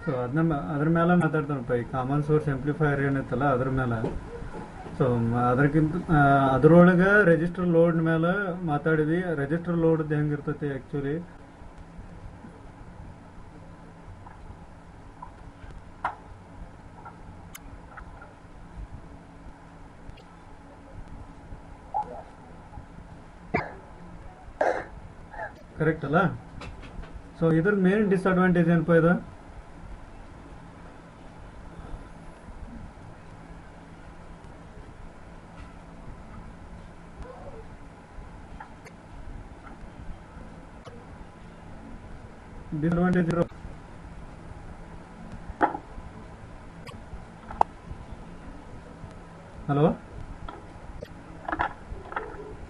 So ಅದನ್ನ ಅದ್ರ ಮೇಲೆ ಮಾತಾಡ್ತಾನಪ್ಪ. ಈ ಕಾಮನ್ ಸೋರ್ಸ್ ಆಂಪ್ಲಿಫೈಯರ್ ಏನೈತಲ್ಲ ಅದ್ರ ಮೇಲೆ. ಸೊ ಅದಕ್ಕಿಂತ ಅದ್ರೊಳಗೆ ರೆಜಿಸ್ಟರ್ ಲೋಡ್ ಮೇಲೆ ಮಾತಾಡಿದ್ವಿ. ರೆಜಿಸ್ಟರ್ ಲೋಡ್ ಹೆಂಗಿರ್ತೈತಿ ಆ್ಯಕ್ಚುಲಿ ಕರೆಕ್ಟ್ ಅಲ್ಲ? ಸೊ ಇದ್ರ ಮೇನ್ ಡಿಸ್ಅಡ್ವಾಂಟೇಜ್ ಏನಪ್ಪ ಇದು? ಡಿಸ್ಅಡ್ವಾಂಟೇಜ್ ಇರೋ ಹಲೋ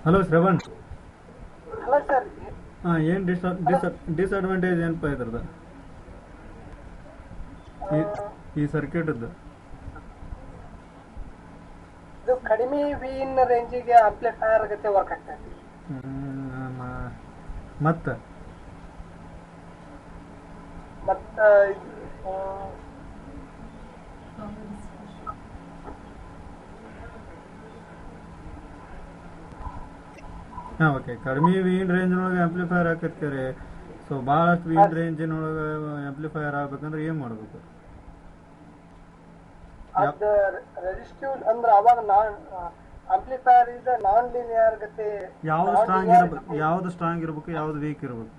ಹಲೋ ಶ್ರವಣ್. ಹಾಂ, ಏನು ಡಿಸ್ಅಡ್ವಾಂಟೇಜ್ ಏನಪ್ಪ ಇದ್ರದ್ದು ಈ ಸರ್ಕ್ಯೂಟದ್ದು? ಇದು ಕಡಿಮೆ ವಿನ್ ರೇಂಜಿಗೆ ಆಂಪ್ಲಿಫೈಯರ್ ಗತೆ ವರ್ಕ್ ಆಗ್ತೈತಿ. ಮತ್ತೆ ಹಾಂ, ಓಕೆ. ಕಡಿಮೆ ವೀನ್ ರೇಂಜ್ನೊಳಗೆ ಆಂಪ್ಲಿಫೈಯರ್ ಹಾಕತ್ತೀರಿ. ಸೊ ಭಾಳಷ್ಟು ವೀನ್ ರೇಂಜಿನೊಳಗೆ ಆಂಪ್ಲಿಫೈಯರ್ ಆಗ್ಬೇಕಂದ್ರೆ ಏನು ಮಾಡಬೇಕು? ರೆಸಿಸ್ಟಿವ್ ಅಂದ್ರೆ ಅವಾಗ ಆಂಪ್ಲಿಫೈಯರ್ ಇಸ್ ನಾನ್ ಲೀನಿಯರ್ ಗತೆ. ಯಾವ್ದು ಸ್ಟ್ರಾಂಗ್ ಇರಬೇಕು, ಯಾವ್ದು ವೀಕ್ ಇರಬೇಕು?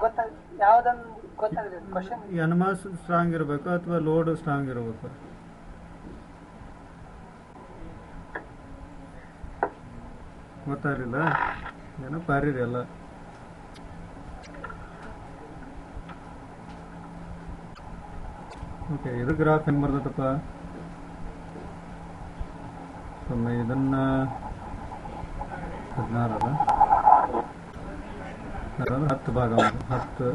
ಗೊತ್ತಾಗಿದೆ ಕ್ವಶನ್. ಎನ್ಎಂಎಸ್ ಸ್ಟ್ರಾಂಗ್ ಇರಬೇಕು ಅಥವಾ ಲೋಡ್ ಸ್ಟ್ರಾಂಗ್ ಇರಬೇಕು? ಗೊತ್ತಾಗಲಿಲ್ಲ? ಏನೋ ಪಾರಿರಿ ಅಲ್ಲ. ಓಕೆ, ಇದು ಗ್ರಾಫ್ ಹೆಂಗೆ ಬರ್ತದಪ್ಪ? ಒಮ್ಮೆ ಇದನ್ನ 16 ಅದ, 10 ಭಾಗ 10,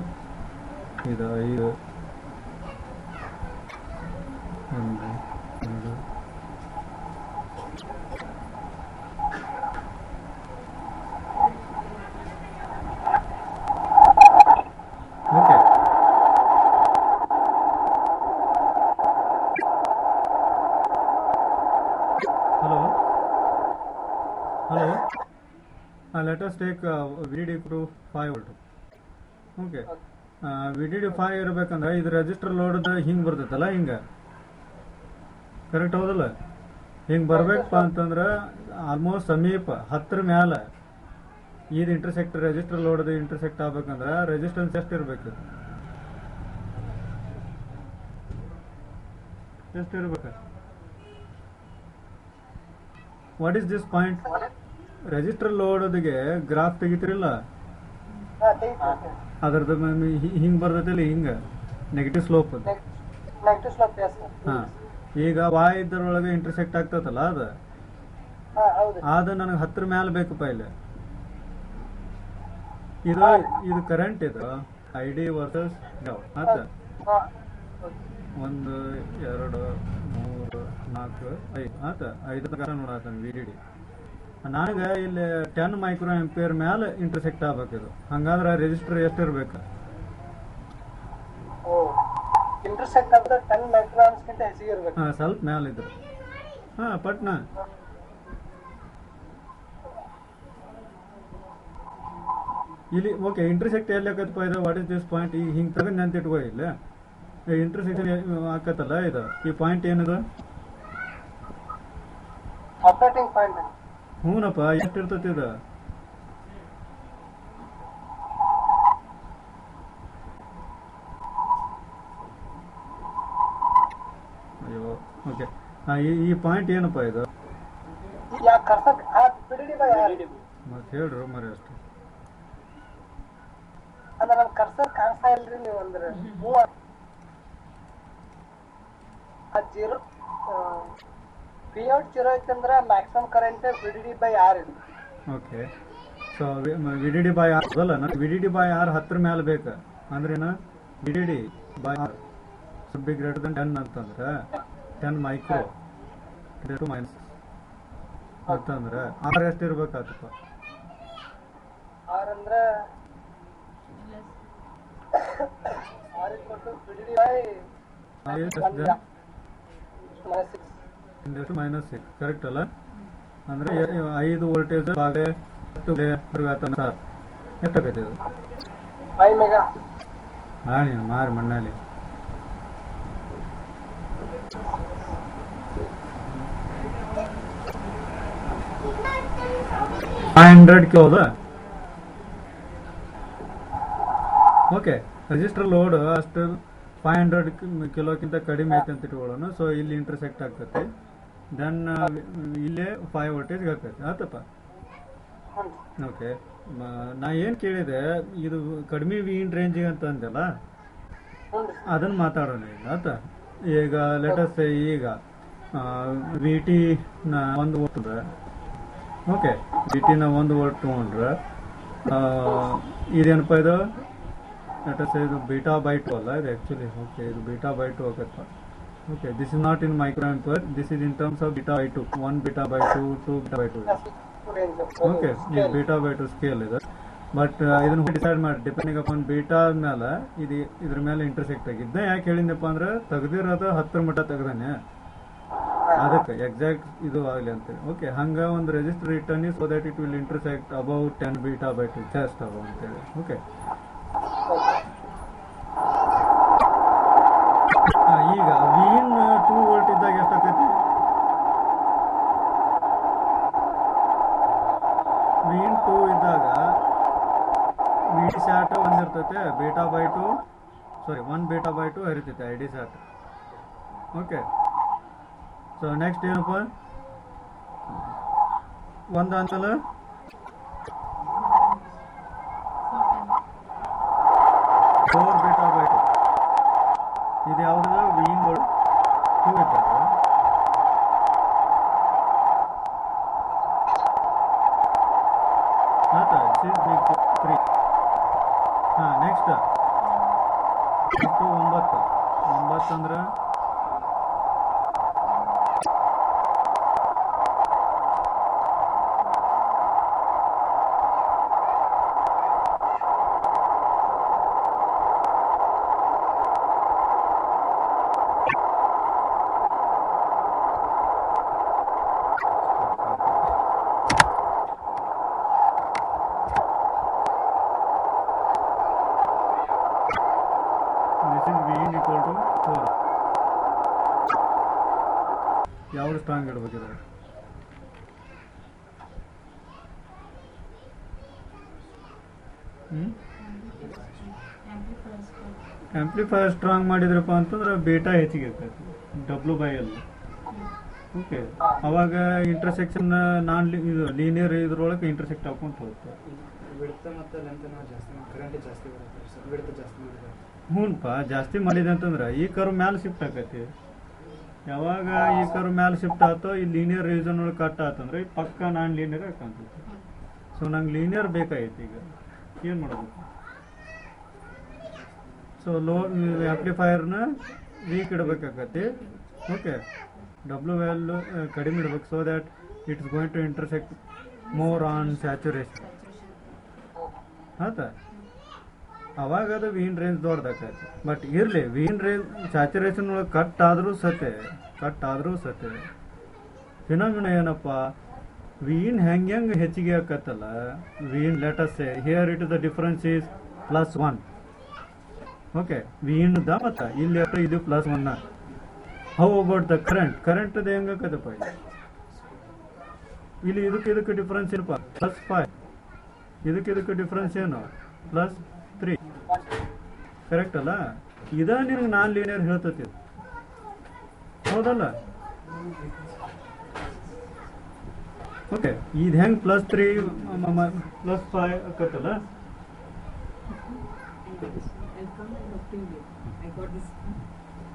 ಇದು 5, 1, 2. Okay, hello. Let us take VDD to 5 volt. Okay, VDD 5 ಇರಬೇಕಂದ್ರೆ ಇದು ರೆಜಿಸ್ಟರ್ ಲೋಡ್ ಹಿಂಗೆ ಬರ್ತೈತಲ್ಲ, ಹಿಂಗೆ ಕರೆಕ್ಟ್ ಹೌದಲ್ಲ? ಹಿಂಗೆ ಬರ್ಬೇಕಪ್ಪ ಅಂತಂದ್ರೆ ಆಲ್ಮೋಸ್ಟ್ ಸಮೀಪ 10 ಮ್ಯಾಲೆ ಇದು ಇಂಟರ್ಸೆಕ್ಟ್, ರೆಜಿಸ್ಟರ್ ಲೋಡ್ ಇಂಟರ್ಸೆಕ್ಟ್ ಆಗ್ಬೇಕಂದ್ರೆ ರೆಸಿಸ್ಟೆನ್ಸ್ ಎಷ್ಟು ಇರಬೇಕು? ಎಷ್ಟು ಇರ್ಬೇಕು? What is this point? Resistor ಲೋಡ್ಗೆ ಗ್ರಾಫ್ ತೆಗಿತಿರಲ್ಲ, ಅದ್ರದ್ದು ಹಿಂಗೆ ಬರ್ತೈತಿಲ್ಲ, ಹಿಂಗೆ ನೆಗೆಟಿವ್ ಸ್ಲೋಪ್. ಹಾಂ, ಈಗ ವಾಯ್ ಇದ್ರೊಳಗೆ ಇಂಟರ್ಸೆಕ್ಟ್ ಆಗ್ತದಲ್ಲ, ಅದು ನನಗೆ 10 ಮ್ಯಾಲೆ ಬೇಕಪ್ಪ. ಇಲ್ಲಿ ಇದು ಕರೆಂಟ್, ಇದು ID ವರ್ಸಸ್ ಮತ್ತೆ 1 2 3 4 5 ಆತ 5 ತನಕ ನೋಡತ್ತಾನೆ VDD. ನನಗೆ ಇಲ್ಲಿ 10 ಮೈಕ್ರೋ ಆಂಪಿಯರ್ ಮ್ಯಾಲೆ ಇಂಟರ್ಸೆಕ್ಟ್ ಆಗ್ಬೇಕು. ಇದು ಹಂಗಾದ್ರೆ ರೆಜಿಸ್ಟರ್ ಎಷ್ಟು ಇರ್ಬೇಕು? ಇಂಟರ್ಸೆಕ್ಟ್ ಆದ್ರೆ 10 ಮೈಕ್ರಾನ್ಸ್ ಗಿಂತ ಹೆಚ್ಚಿಗೆ ಇರಬೇಕು. ಹಾಂ, ಸ್ವಲ್ಪ ಮ್ಯಾಲೆ ಇದ್ರು. ಹಾಂ, ಪಟ್ನ ಇಲ್ಲಿ ಓಕೆ. ಇಂಟರ್ಸೆಕ್ಟ್ ಎಲ್ಲಿ ಹಾಕತ್ತಪ್ಪ ಇದು? What is this point? ಈಗ ಹಿಂಗೆ ತಗೊಂಡು ನೆನ್ತು ಇಟ್ಕೋ. ಇಲ್ಲ ಇಂಟರ್ಸೆಕ್ಷನ್ ಹಾಕತ್ತಲ್ಲ, ಇದು ಈ ಪಾಯಿಂಟ್ ಏನದು? Operating point. ಹ್ಞೂನಪ್ಪ, ಎಷ್ಟು ಇರ್ತೈತಿ ಇದು? ಅಯ್ಯೋ, ಓಕೆ. ಈ ಪಾಯಿಂಟ್ ಏನಪ್ಪ ಇದು? ಮತ್ತೆ ಹೇಳ್ರು ಮರಿ ಅಷ್ಟು. ಅಂದ್ರೆ ನಮ್ ಕರ್ಸರ್ ಕಾಣಿಸ್ತಾ ಇಲ್ರಿ. ನೀವು ಅಂದ್ರೆ ಜೀರೋ ಪಿಔಟ್ 0 ಐತಂದ್ರೆ ಮ್ಯಾಕ್ಸಿಮಮ್ ಕರೆಂಟ್ VDD/R ಇದೆ. ಓಕೆ, ಸೊ VDD/R ಅದಲ್ಲ, ನನಗೆ VDD/R 10 ಮ್ಯಾಲೆ ಬೇಕು. ಅಂದ್ರೇನು? VDD/R should be greater than 10 ಅಂತಂದ್ರೆ 10 ಮೈಕ್ರೋ ಮೈನಸ್ ಅಂತಂದ್ರೆ R ಎಷ್ಟು ಇರ್ಬೇಕಾತಪ್ಪ? R ಅಂದ್ರೆ equal to VDD by I is 1 then minus 6. Industry minus 6 correct ಅಲ್ಲ? ಅಂದರೆ 5 ವೋಲ್ಟೇಜ್ ಭಾಗ 10 ಸಾರ್ ಎಷ್ಟಾಗೈತೆ ಇದು? 5 ಮೆಗಾ. ಹಾಂ ನೀನು ಮಾರಿ ಮಣ್ಣಲ್ಲಿ 500 ಕಿಲೋ ಅದ. ಓಕೆ, ರಿಜಿಸ್ಟರ್ ಲೋಡ್ ಅಷ್ಟು 500 ಕಿಲೋಕ್ಕಿಂತ ಕಡಿಮೆ ಐತೆ ಅಂತ ಇಟ್ಕೊಳ್ಳೋಣ. ಸೊ ಇಲ್ಲಿ ಇಂಟರ್ಸೆಕ್ಟ್ ಆಗ್ತೈತಿ, ದೆನ್ ಇಲ್ಲೇ 5 ವೋಲ್ಟೇಜ್ ಆಗ್ತೈತಿ ಆತಪ್ಪ. ಓಕೆ, ನಾ ಏನು ಕೇಳಿದೆ, ಇದು ಕಡಿಮೆ ವಿನ್ ರೇಂಜಿಗೆ ಅಂತ ಅಂದೆಲ್ಲ, ಅದನ್ನು ಮಾತಾಡೋಣ ಈಗ ಆತ. ಈಗ ಲೆಟಸ್ ಈಗ ವಿ ಟಿ ನ 1 ವೋಲ್ಟ್, ಓಕೆ, ವಿ ಟಿನ 1 ವೋಲ್ಟ್ ತೊಗೊಂಡ್ರೆ ಇದೇನಪ್ಪ ಇದು ಲೆಟಸ್ ಇದು ಬೀಟಾ ಬೈ 2 ಅಲ್ಲ ಇದು ಆ್ಯಕ್ಚುಲಿ. ಓಕೆ, ಇದು ಬೀಟಾ ಬೈ 2 ಆಗತ್ತ. Okay, this is not in micro ampere, this is in terms of beta by 2, 1 beta by 2, 2 beta by 2. Okay, ಇದು ಬೀಟಾ ಬೈ 2 ಸ್ಕೇಲ್ ಇದೆ. ಬಟ್ ಇದನ್ನು ಡಿಸೈಡ್ ಮಾಡಿ depending upon beta ಮೇಲೆ ಇದು ಇದ್ರ ಮೇಲೆ ಇಂಟರ್ಸೆಕ್ಟ್ ಆಗಿದ್ದ. ಯಾಕೆ ಹೇಳಿದ್ನಪ್ಪ ಅಂದ್ರೆ ತೆಗ್ದಿರೋದು 10 ಮಟ್ಟ ತೆಗ್ದಾನೆ, ಅದಕ್ಕೆ ಎಕ್ಸಾಕ್ಟ್ ಇದು ಆಗಲಿ ಅಂತೇಳಿ. ಓಕೆ, ಹಂಗೆ ಒಂದು resistor return so that it will intersect about 10 beta by 2 just about ಅಂತೇಳಿ. ಓಕೆ, ಈಗ ವಿನ್ 2 ವೋಲ್ಟ್ ಇದ್ದಾಗ ಎಷ್ಟಾಗ್ತೈತಿ? ವಿನ್ 2 ಇದ್ದಾಗ ವಿ ಡಿ ಸ್ಯಾಟ್ ಒಂದಿರ್ತೈತೆ, beta by 2 sorry 1 beta by 2 ಹರಿತೈತೆ I D sat. Okay, so next ಏನಪ್ಪ, ಒಂದು ಅಂತಲ್ಲ 4 ಬೀಟಾ ಬೈ 2. ಇದು ಯಾವ್ದು ವಿನ್ 2 ಇದ್ದಾಗ ಆಯ್ತಾ 3. ಹಾಂ, ನೆಕ್ಸ್ಟ್ 9 ಅಂದ್ರೆ ಯಾವುದು ಸ್ಟ್ರಾಂಗ್ ಇಡಬೇಕಿದೆ? ಆಂಪ್ಲಿಫೈಯರ್ ಸ್ಟ್ರಾಂಗ್ ಮಾಡಿದ್ರಪ್ಪ ಅಂತಂದ್ರೆ ಬೀಟಾ ಹೆಚ್ಚಿಗೆ ಇರ್ತೈತಿ W/L. ಓಕೆ, ಅವಾಗ ಇಂಟರ್ಸೆಕ್ಷನ್ ಇದು ಲೀನಿಯರ್ ಇದ್ರೊಳಗೆ ಇಂಟರ್ಸೆಕ್ಟ್ ಹಾಕೊಂತ ಹೋಗುತ್ತೆ. ಹ್ಞೂನ್ಪ, ಜಾಸ್ತಿ ಮಾಡಿದೆ ಅಂತಂದ್ರೆ ಈ ಕರ್ವ್ ಮ್ಯಾಲೆ ಶಿಫ್ಟ್ ಆಕೈತಿ. ಯಾವಾಗ ಈ ಕರ್ವ್ ಮ್ಯಾಲೆ ಶಿಫ್ಟ್ ಆತೋ ಈ ಲೀನಿಯರ್ ರೀಸನ್ ಒಳಗೆ ಕಟ್ ಆತಂದ್ರೆ ಈ ಪಕ್ಕ ನಾನ್ ಲೀನಿಯರ್ ಕಾಣ್ತೈತಿ. ಸೊ ನಂಗೆ ಲೀನಿಯರ್ ಬೇಕಾಗೈತಿ. ಈಗ ಏನು ಮಾಡಬೇಕು? ಸೊ ಲೋ ಆಂಪ್ಲಿಫೈಯರ್ನ ವೀಕ್ ಇಡಬೇಕಾಗತ್ತೆ. ಓಕೆ, W/L ಕಡಿಮೆ ಇಡ್ಬೇಕು so that it's going to intersect more on saturation ಆಯ್ತಾ. ಅವಾಗ ಅದು ವೀನ್ ರೇಂಜ್ ದೊಡ್ಡದಾಕೈತಿ. ಬಟ್ ಇರಲಿ, ವೀನ್ ರೇಂಜ್ ಸ್ಯಾಚುರೇಷನ್ ಒಳಗೆ ಕಟ್ ಆದರೂ ಸತೆ ಫಿನಾಮಿನ ಏನಪ್ಪ, ವೀನ್ ಹೆಂಗೆ ಹೆಚ್ಚಿಗೆ ಆಕತ್ತಲ್ಲ, V in let us here it the difference is +1. Okay, V in the ಮತ್ತು ಇಲ್ಲಿ ಇದು +1. ಹೌ ಅಬೌಟ್ ದ ಕರೆಂಟ್ ಅದು ಹೆಂಗೆ ಆಕತ್ತಪ್ಪ? ಇಲ್ಲಿ ಇದಕ್ಕೆ ಡಿಫ್ರೆನ್ಸ್ ಏನಪ್ಪ +5, ಇದಕ್ಕೆ ಡಿಫ್ರೆನ್ಸ್ ಏನು +3. ಕರೆಕ್ಟ್ ಅಲ್ಲ? ಇದ ನಿನಗೆ ನಾನ್ ಲೀನಿಯರ್ ಹೇಳ್ತತಿ, ಹೌದಲ್ಲ? ಓಕೆ, ಇದು ಹೆಂಗೆ +3 +5 ಆಕತ್ತಲ್ಲ?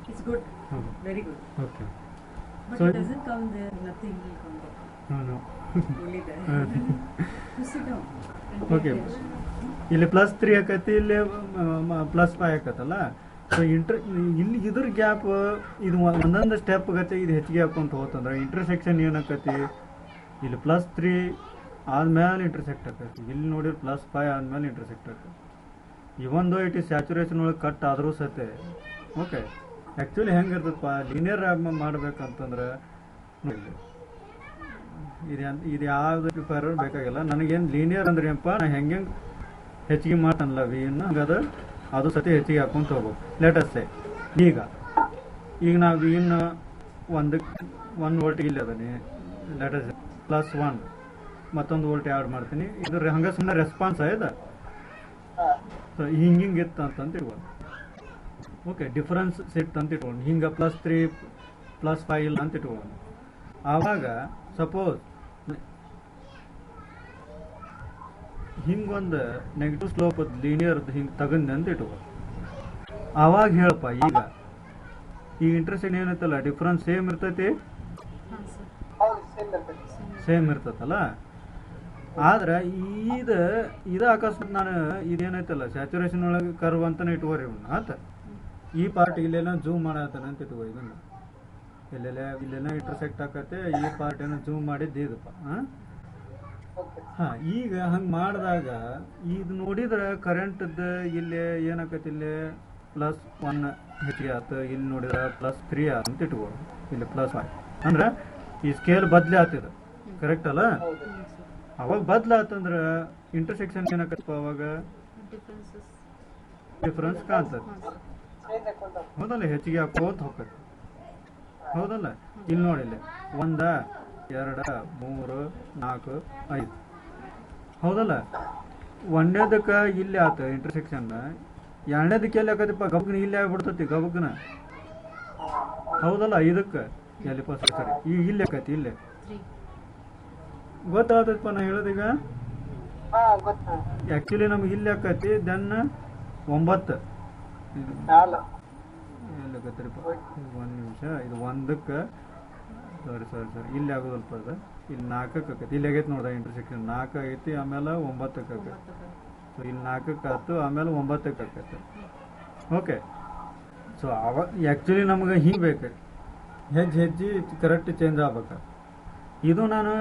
It's good, very good. Okay. But So it doesn't come there, nothing will come there. No. Only there. You sit down. And Okay. pay attention. ಇಲ್ಲಿ +3 ಆಕತಿ, ಇಲ್ಲಿ +5 ಆಕತ್ತಲ್ಲ. ಸೊ ಇಲ್ಲಿ ಇದ್ರ ಗ್ಯಾಪ್ ಇದು ಒಂದೊಂದು ಸ್ಟೆಪ್ ಆಗತ್ತೆ, ಇದು ಹೆಚ್ಚಿಗೆ ಹಾಕೊಂತ ಹೋತಂದ್ರೆ ಇಂಟರ್ಸೆಕ್ಷನ್ ಏನಾಕತಿ, ಇಲ್ಲಿ +3 ಆದ್ಮೇಲೆ ಇಂಟರ್ಸೆಕ್ಟ್ ಆಕತಿ, ಇಲ್ಲಿ ನೋಡಿದ್ರೆ +5 ಆದ್ಮೇಲೆ ಇಂಟರ್ಸೆಕ್ಟ್ ಆಕತಿ. ಇವನ್ ದೋ ಇಟ್ ಈಸ್ ಸ್ಯಾಚುರೇಷನ್ ಒಳಗೆ ಕಟ್ ಆದರೂ ಸತೆ ಓಕೆ ಆ್ಯಕ್ಚುಲಿ ಹೆಂಗಿರ್ತದಪ್ಪ ಲೀನಿಯರ್ ಮಾಡ್ಬೇಕಂತಂದ್ರೆ ನೋಡಿ, ಇದು ಯಾವ್ದು ಪ್ರಿಫರ್ ಬೇಕಾಗಿಲ್ಲ ನನಗೇನು ಲೀನಿಯರ್ ಅಂದ್ರೆ ಏನಪ್ಪ ನಾ ಹೆಂಗೆ ಹೆಚ್ಚಿಗೆ ಮಾಡ್ತಾನಲ್ಲ ವಿಯನ್ನು ಹಂಗದು ಅದು ಸತಿ ಹೆಚ್ಚಿಗೆ ಹಾಕೊಂತ ಹೋಗ್ಬೇಕು. ಲೇಟಸ್ಟೇ ಈಗ ನಾವು ವಿನ್ ಒಂದು ವೋಲ್ಟಿಗೆ ಇಲ್ಲ ಅದನ್ನೇ ಲೇಟಸ್ಟ್ +1 ಮತ್ತೊಂದು ವೋಲ್ಟ್ ಆ್ಯಡ್ ಮಾಡ್ತೀನಿ. ಇದು ಹಂಗೆ ಸುಮ್ಮನೆ ರೆಸ್ಪಾನ್ಸ್ ಆಯ್ತಾ ಸೊ ಹಿಂಗೆ ಇತ್ತು ಅಂತಂತ ಇಟ್ಕೊಂಡು ಓಕೆ ಡಿಫ್ರೆನ್ಸ್ ಸೆಟ್ ಅಂತ ಇಟ್ಕೊಂಡು ಹಿಂಗೆ +3 +5 ಇಲ್ಲ ಅಂತ ಇಟ್ಕೊಂಡು ಆವಾಗ ಸಪೋಸ್ ಹಿಂಗೊಂದು ನೆಗೆಟಿವ್ ಸ್ಲೋಪ್ ಲೀನಿಯರ್ದು ಹಿಂಗೆ ತಗೊಂಡೆ ಅಂತ ಇಟ್ಕೊ ಆವಾಗ ಹೇಳಪ್ಪ ಈಗ ಇಂಟ್ರೆಸ್ಟೆಡ್ ಏನೈತಲ್ಲ ಡಿಫ್ರೆನ್ಸ್ ಸೇಮ್ ಇರ್ತೈತಿ ಹೌದು ಸೇಮ್ ಇರ್ತದೆ. ಸೇಮ್ ಇರ್ತೈತಲ್ಲ ಆದ್ರೆ ಇದು ಅಕಸ್ಮಾತ್ ನಾನು ಇದೇನೈತಲ್ಲ ಸ್ಯಾಚುರೇಷನ್ ಒಳಗೆ ಕರ್ವ್ ಅಂತಾನೆ ಇಟ್ಕೋರಿ ಇವನ್ನ ಆತ ಈ ಪಾರ್ಟ್ ಇಲ್ಲೆಲ್ಲ ಜೂಮ್ ಮಾಡತ್ತಾನೆ ಅಂತ ಇಟ್ಕೋ ಇದನ್ನ ಇಲ್ಲೆಲ್ಲ ಇಂಟರ್ಸೆಕ್ಟ್ ಆಕತ್ತೆ ಈ ಪಾರ್ಟ್ ಏನೋ ಜೂಮ್ ಮಾಡಿದ್ದು ಇದಪ್ಪ ಈಗ ಹಂಗೆ ಮಾಡಿದಾಗ ಇದು ನೋಡಿದ್ರೆ ಕರೆಂಟ್ದು ಇಲ್ಲಿ ಏನಾಕತಿ ಇಲ್ಲಿ +1 ಹೆಚ್ಚಿಗೆ ಆಯ್ತು ಇಲ್ಲಿ ನೋಡಿದ್ರೆ +3 ಅಂತ ಇಟ್ಕೋ ಇಲ್ಲಿ +5 ಅಂದ್ರೆ ಈ ಸ್ಕೇಲ್ ಬದಲೇ ಆಗ್ತದೆ ಕರೆಕ್ಟ್ ಅಲ್ಲ ಅವಾಗ ಬದಲಾತಂದ್ರೆ ಇಂಟರ್ಸೆಕ್ಷನ್ ಏನಾಕತ್ತಪ್ಪ ಅವಾಗ ಡಿಫ್ರೆನ್ಸ್ ಕಾಣ್ತದೆ ಹೌದಲ್ಲ ಹೆಚ್ಚಿಗೆ ಹಾಕೋತ ಹೋಗ್ತದೆ ಹೌದಲ್ಲ ಇಲ್ಲಿ ನೋಡಿಲ್ಲ 1 2 3 4 5 ಹೌದಲ್ಲ ಒಂದೇದಕ್ಕೆ ಇಲ್ಲಿ ಆತ ಇಂಟರ್ಸೆಕ್ಷನ್ ಎರಡನೇದಕ್ಕೆ ಎಲ್ಲಿ ಆಕತ್ತಪ್ಪ ಗಬಕ್ನ ಇಲ್ಲಿ ಆಗ್ಬಿಡ್ತತಿ ಗಬಕ್ನ ಹೌದಲ್ಲ ಇದಕ್ಕೆ ಎಲ್ಲಿಪ್ಪ ಸರಿ ಈಗ ಇಲ್ಲಿ ಆಕತಿ ಇಲ್ಲೇ ಗೊತ್ತಾಗ್ತದಪ್ಪ ನಾ ಹೇಳೋದೀಗ ಆ್ಯಕ್ಚುಲಿ ನಮ್ಗೆ ಇಲ್ಲಿ ಆಕತಿ ದೆನ್ 9 ಎಲ್ಲಕತ್ರಿಪ್ಪ 1 ನಿಮಿಷ ಇದು 1ಕ್ಕೆ ಸರಿ ಇಲ್ಲಿ ಆಗೋದಲ್ಪ ಅದು ಇಲ್ಲಿ 4ಕ್ಕೆ ಆಕತಿ ಇಲ್ಲಿ ಆಗೈತೆ ನೋಡ್ದ ಇಂಟರ್ಸೆಕ್ಷನ್ 4 ಆಗೈತಿ ಆಮೇಲೆ 9ಕ್ಕೆ ಆಕತಿ ಸೊ ಇಲ್ಲಿ 4ಕ್ಕೆ ಆಯ್ತು ಆಮೇಲೆ 9ಕ್ಕೆ ಆಕತಿ ಓಕೆ ಸೊ ಅವಾಗ ಆ್ಯಕ್ಚುಲಿ ನಮ್ಗೆ ಹಿಂಗೆ ಬೇಕು ಹೆಜ್ಜೆ ಕರೆಕ್ಟ್ ಚೇಂಜ್ ಆಗ್ಬೇಕು ಇದು ನಾನು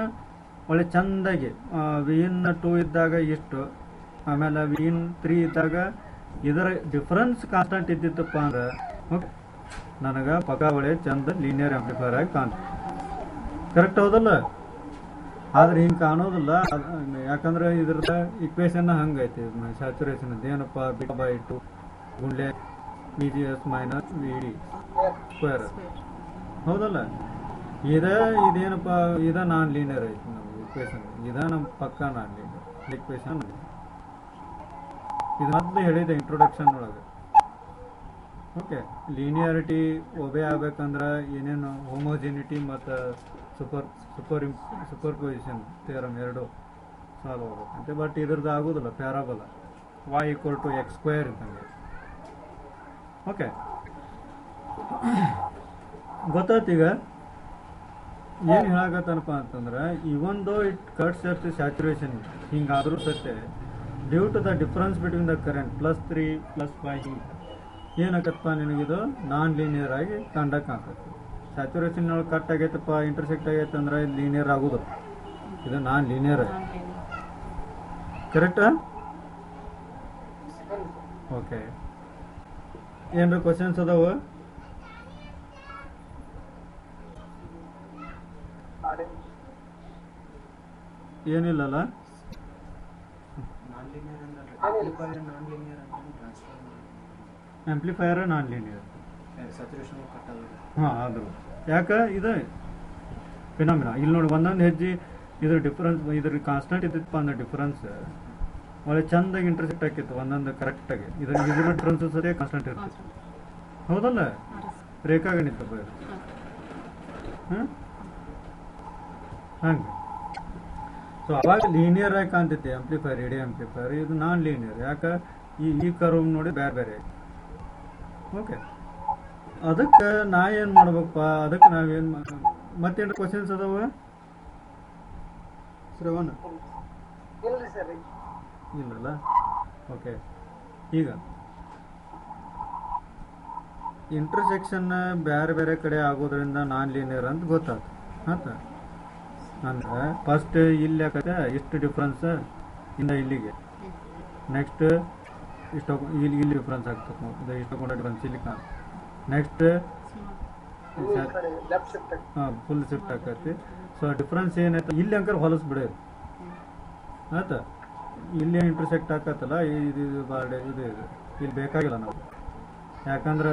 ಒಳ್ಳೆ ಚೆಂದಾಗಿ ವಿನ್2 ಇದ್ದಾಗ ಇಷ್ಟು ಆಮೇಲೆ ವಿನ್3 ಇದ್ದಾಗ ಇದರ ಡಿಫ್ರೆನ್ಸ್ ಕಾನ್ಸ್ಟೆಂಟ್ ಇದ್ದಿತ್ತಪ್ಪ ಅಂದ್ರೆ ಓಕೆ ನನಗೆ ಪಕ್ಕ ಒಳ್ಳೆ ಚಂದ ಲೀನಿಯರ್ ಆಂಪ್ಲಿಫೈರ್ ಆಗಿ ಕಾಣ್ತದೆ ಕರೆಕ್ಟ್ ಹೌದಲ್ಲ ಆದ್ರೆ ಹಿಂಗೆ ಕಾಣೋದಿಲ್ಲ ಯಾಕಂದ್ರೆ ಇದ್ರದ ಇಕ್ವೇಶನ್ ಹಂಗೈತಿ ಸ್ಯಾಚುರೇಷನ್ ಏನಪ್ಪ β/2 ಗುಂಡ್ಲೆ VGS - VD ಸ್ಕ್ವೇರ್ ಹೌದಲ್ಲ ಇದೇನಪ್ಪ ನಾನ್ ಲೀನಿಯರ್ ಐತಿ ನಮ್ಮ ಇಕ್ವೇಶನ್ ನಮ್ಮ ಪಕ್ಕ ನಾನ್ ಲೀನಿಯರ್ ಇಕ್ವೇಶನ್ ಇದು ಮೊದಲು ಹೇಳಿದೆ ಇಂಟ್ರೊಡಕ್ಷನ್ ಒಳಗೆ ಓಕೆ ಲೀನಿಯಾರಿಟಿ ಒಬೆ ಆಗ್ಬೇಕಂದ್ರೆ ಏನೇನು ಹೋಮೋಜಿನಿಟಿ ಮತ್ತು ಸೂಪರ್ಪೊಸಿಷನ್ ಥಿಯರಮ್ ಎರಡು ಸಾಲ್ವ್ ಆಗ್ಬೇಕಂತೆ ಬಟ್ ಇದ್ರದ್ದು ಆಗೋದಿಲ್ಲ ಪ್ಯಾರಾಬಲ y = x² ಇದ್ದಂಗೆ ಓಕೆ ಗೊತ್ತಾಯ್ತೀಗ ಏನು ಹೇಳಕತ್ತನಪ್ಪ ಅಂತಂದ್ರೆ even though it cuts at saturation ಹಿಂಗಾದ್ರೂ ಸತ್ಯ due to the difference between the current +3 +5 ಏನಾಗತ್ತಪ್ಪ ನಿನಗಿದು ನಾನ್ ಲೀನಿಯರ್ ಆಗಿ ಕಂಡಕ್ಟ್ ಆಗ್ತೈತಿ ಸ್ಯಾಚುರೇಷನ್ ಒಳಗೆ ಕಟ್ ಆಗೈತಪ್ಪ ಇಂಟರ್ಸೆಕ್ಟ್ ಆಗೈತೆ ಅಂದ್ರೆ ಇದು ಲೀನಿಯರ್ ಆಗೋದು ಇದು ನಾನ್ ಲೀನಿಯರ್ ಕರೆಕ್ಟಾ ಓಕೆ ಏನ್ರ ಕ್ವಶನ್ಸ್ ಅದಾವ ಏನಿಲ್ಲಲ್ಲ ಆಂಪ್ಲಿಫೈಯರ್ ನಾನ್ ಲೀನಿಯರ್ ಹಾಂ ಆದ್ರು ಯಾಕೆ ಇದು ಫಿನಾಮಿನಾ ಇಲ್ಲಿ ನೋಡಿ ಒಂದೊಂದು ಹೆಜ್ಜೆ ಇದ್ರ ಡಿಫ್ರೆನ್ಸ್ ಇದ್ರ ಕಾನ್ಸ್ಟೆಂಟ್ ಇದ್ದಿತ್ತಪ್ಪ ಅಂದ್ರೆ ಡಿಫ್ರೆನ್ಸ್ ಒಳ್ಳೆ ಚಂದಾಗಿ ಇಂಟರ್ಸೆಕ್ಟ್ ಆಕಿತ್ತು ಒಂದೊಂದು ಕರೆಕ್ಟಾಗಿ ಇದ್ರ ಡಿಫ್ರೆನ್ಸ್ ಸರಿ ಕಾನ್ಸ್ಟೆಂಟ್ ಇರ್ತೈತಿ ಹೌದಲ್ಲ ರೇಖಾಗಣಿತ ಹಾಂ ಹಂಗೆ ಸೊ ಅವಾಗ ಲೀನಿಯರ್ ಆಗಿ ಕಾಣ್ತೈತಿ ಆಂಪ್ಲಿಫೈರ್ ಇಡೀ ಆಂಪ್ಲಿಫೈರ್ ಇದು ನಾನ್ ಲೀನಿಯರ್ ಯಾಕೆ ಈ ಕರ್ವ್ ನೋಡಿ ಬೇರೆ ಓಕೆ ಅದಕ್ಕೆ ನಾ ಏನು ಮಾಡ್ಬೇಕಪ್ಪ ಅದಕ್ಕೆ ನಾವೇನು ಮತ್ತೇನು ಕ್ವಶನ್ಸ್ ಅದಾವ ಶ್ರವಣ ಇಲ್ಲಲ್ಲ ಓಕೆ ಈಗ ಇಂಟರ್ಸೆಕ್ಷನ್ ಬೇರೆ ಕಡೆ ಆಗೋದ್ರಿಂದ ನಾನ್ ಲೀನಿಯರ್ ಅಂತ ಗೊತ್ತಾಯ್ತು ಆತ ಅಂದ್ರೆ ಫಸ್ಟ್ ಇಲ್ಲಿ ಆಕತ್ತೆ ಇಷ್ಟು ಡಿಫ್ರೆನ್ಸ್ ಇಂದ ಇಲ್ಲಿಗೆ ನೆಕ್ಸ್ಟ್ ಇಷ್ಟು ಇಲ್ಲಿ ಡಿಫ್ರೆನ್ಸ್ ಆಗ್ತದೆ ನೋಡಿ, ಇದು ಇಷ್ಟು ಡಿಫ್ರೆನ್ಸ್ ಇಲ್ಲಿ ಕಾಣ. Next left shift full shift ಆಕೈತಿ. ಸೊ ಡಿಫ್ರೆನ್ಸ್ ಏನೈತೆ ಇಲ್ಲಿ ಅಂಕರ್ ಹೊಲಸ್ ಬಿಡೋದು ಆಯ್ತಾ. ಇಲ್ಲಿ ಇಂಟರ್ಸೆಕ್ಟ್ ಆಕತ್ತಲ್ಲ ಇದು ಬಾರ್ಡೆ ಇದು ಇಲ್ಲಿ ಬೇಕಾಗಿಲ್ಲ ನಾವು, ಯಾಕಂದ್ರೆ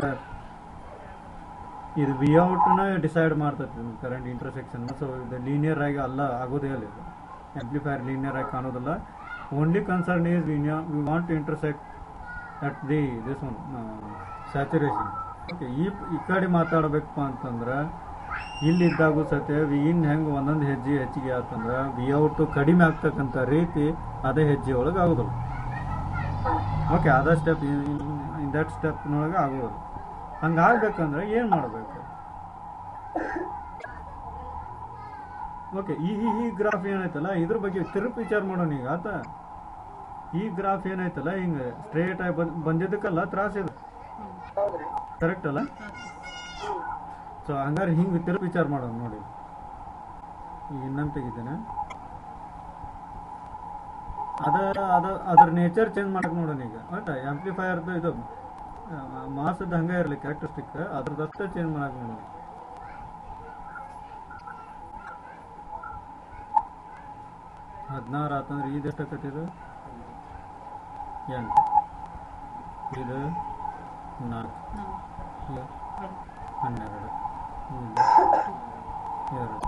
ಇದು ವಿ ಔಟ್ನ ಡಿಸೈಡ್ ಮಾಡ್ತೈತಿ ಕರೆಂಟ್ ಇಂಟರ್ಸೆಕ್ಷನ್. ಸೊ ಇದು ಲೀನಿಯರ್ ಆಗಿ ಅಲ್ಲ ಆಗೋದೇ ಇಲ್ಲ, ಇದು ಆಂಪ್ಲಿಫೈಯರ್ ಲೀನಿಯರ್ ಆಗಿ ಕಾಣೋದಿಲ್ಲ. Only concern is we want to intersect at this one saturation. Okay, ಈ ಕಡೆ ಮಾತಾಡಬೇಕಪ್ಪ ಅಂತಂದ್ರೆ ಇಲ್ಲಿದ್ದಾಗೂ ಸತ್ಯ ವಿ ಇನ್ ಹೆಂಗೆ ಒಂದೊಂದು ಹೆಜ್ಜೆ ಹೆಚ್ಚಿಗೆ ಆತಂದ್ರೆ ವಿ ಔಟ್ ಕಡಿಮೆ ಆಗ್ತಕ್ಕಂಥ ರೀತಿ ಅದೇ ಹೆಜ್ಜೆ ಒಳಗೆ ಆಗೋದಿಲ್ಲ. ಓಕೆ, ಅದೇ ಸ್ಟೆಪ್ ಇನ್ ದಟ್ ಸ್ಟೆಪ್ನೊಳಗೆ ಆಗೋದಿಲ್ಲ. ಹಂಗಾಗ್ಬೇಕಂದ್ರೆ ಏನು ಮಾಡಬೇಕು? ಓಕೆ, ಈ ಗ್ರಾಫ್ ಏನೈತಲ್ಲ ಇದ್ರ ಬಗ್ಗೆ ತಿರುಪು ವಿಚಾರ ಮಾಡೋಣ ಈಗ ಆತ. ಈ ಗ್ರಾಫ್ ಏನೈತಲ್ಲ ಹಿಂಗೆ ಸ್ಟ್ರೇಟ್ ಆಗಿ ಬಂದಿದ್ದಕ್ಕಲ್ಲ ತ್ರಾಸ ಇದು, ಹೌದ್ರಿ. ಕರೆಕ್ಟ್ ಅಲ್ಲ? ಸೊ ಹಂಗಾರೆ ಹಿಂಗೆ ತಿರುಪು ವಿಚಾರ ಮಾಡೋಣ ನೋಡಿ. ಈಗ ಇನ್ನೊಂದು ತೆಗಿತೇನೆ, ಅದ್ರ ನೇಚರ್ ಚೇಂಜ್ ಮಾಡಕ್ಕೆ ನೋಡೋಣ ಈಗ. ಆಯ್ತಾ, ಆಂಪ್ಲಿಫೈಯರ್ದು ಇದು ಮಾಸದ ಹಂಗೆ ಇರಲಿ ಕ್ಯಾರೆಕ್ಟರಿಸ್ಟಿಕ್, ಅದ್ರದಷ್ಟೇ ಚೇಂಜ್ ಮಾಡಕ್ಕೆ ನೋಡೋಣ. ಹದಿನಾರು ಆತಂದ್ರೆ ಇದು ಎಷ್ಟು ಆಕೈತಿ? ಇದು 8, ಇದು 4, ಇದು 12, ಇದು 2.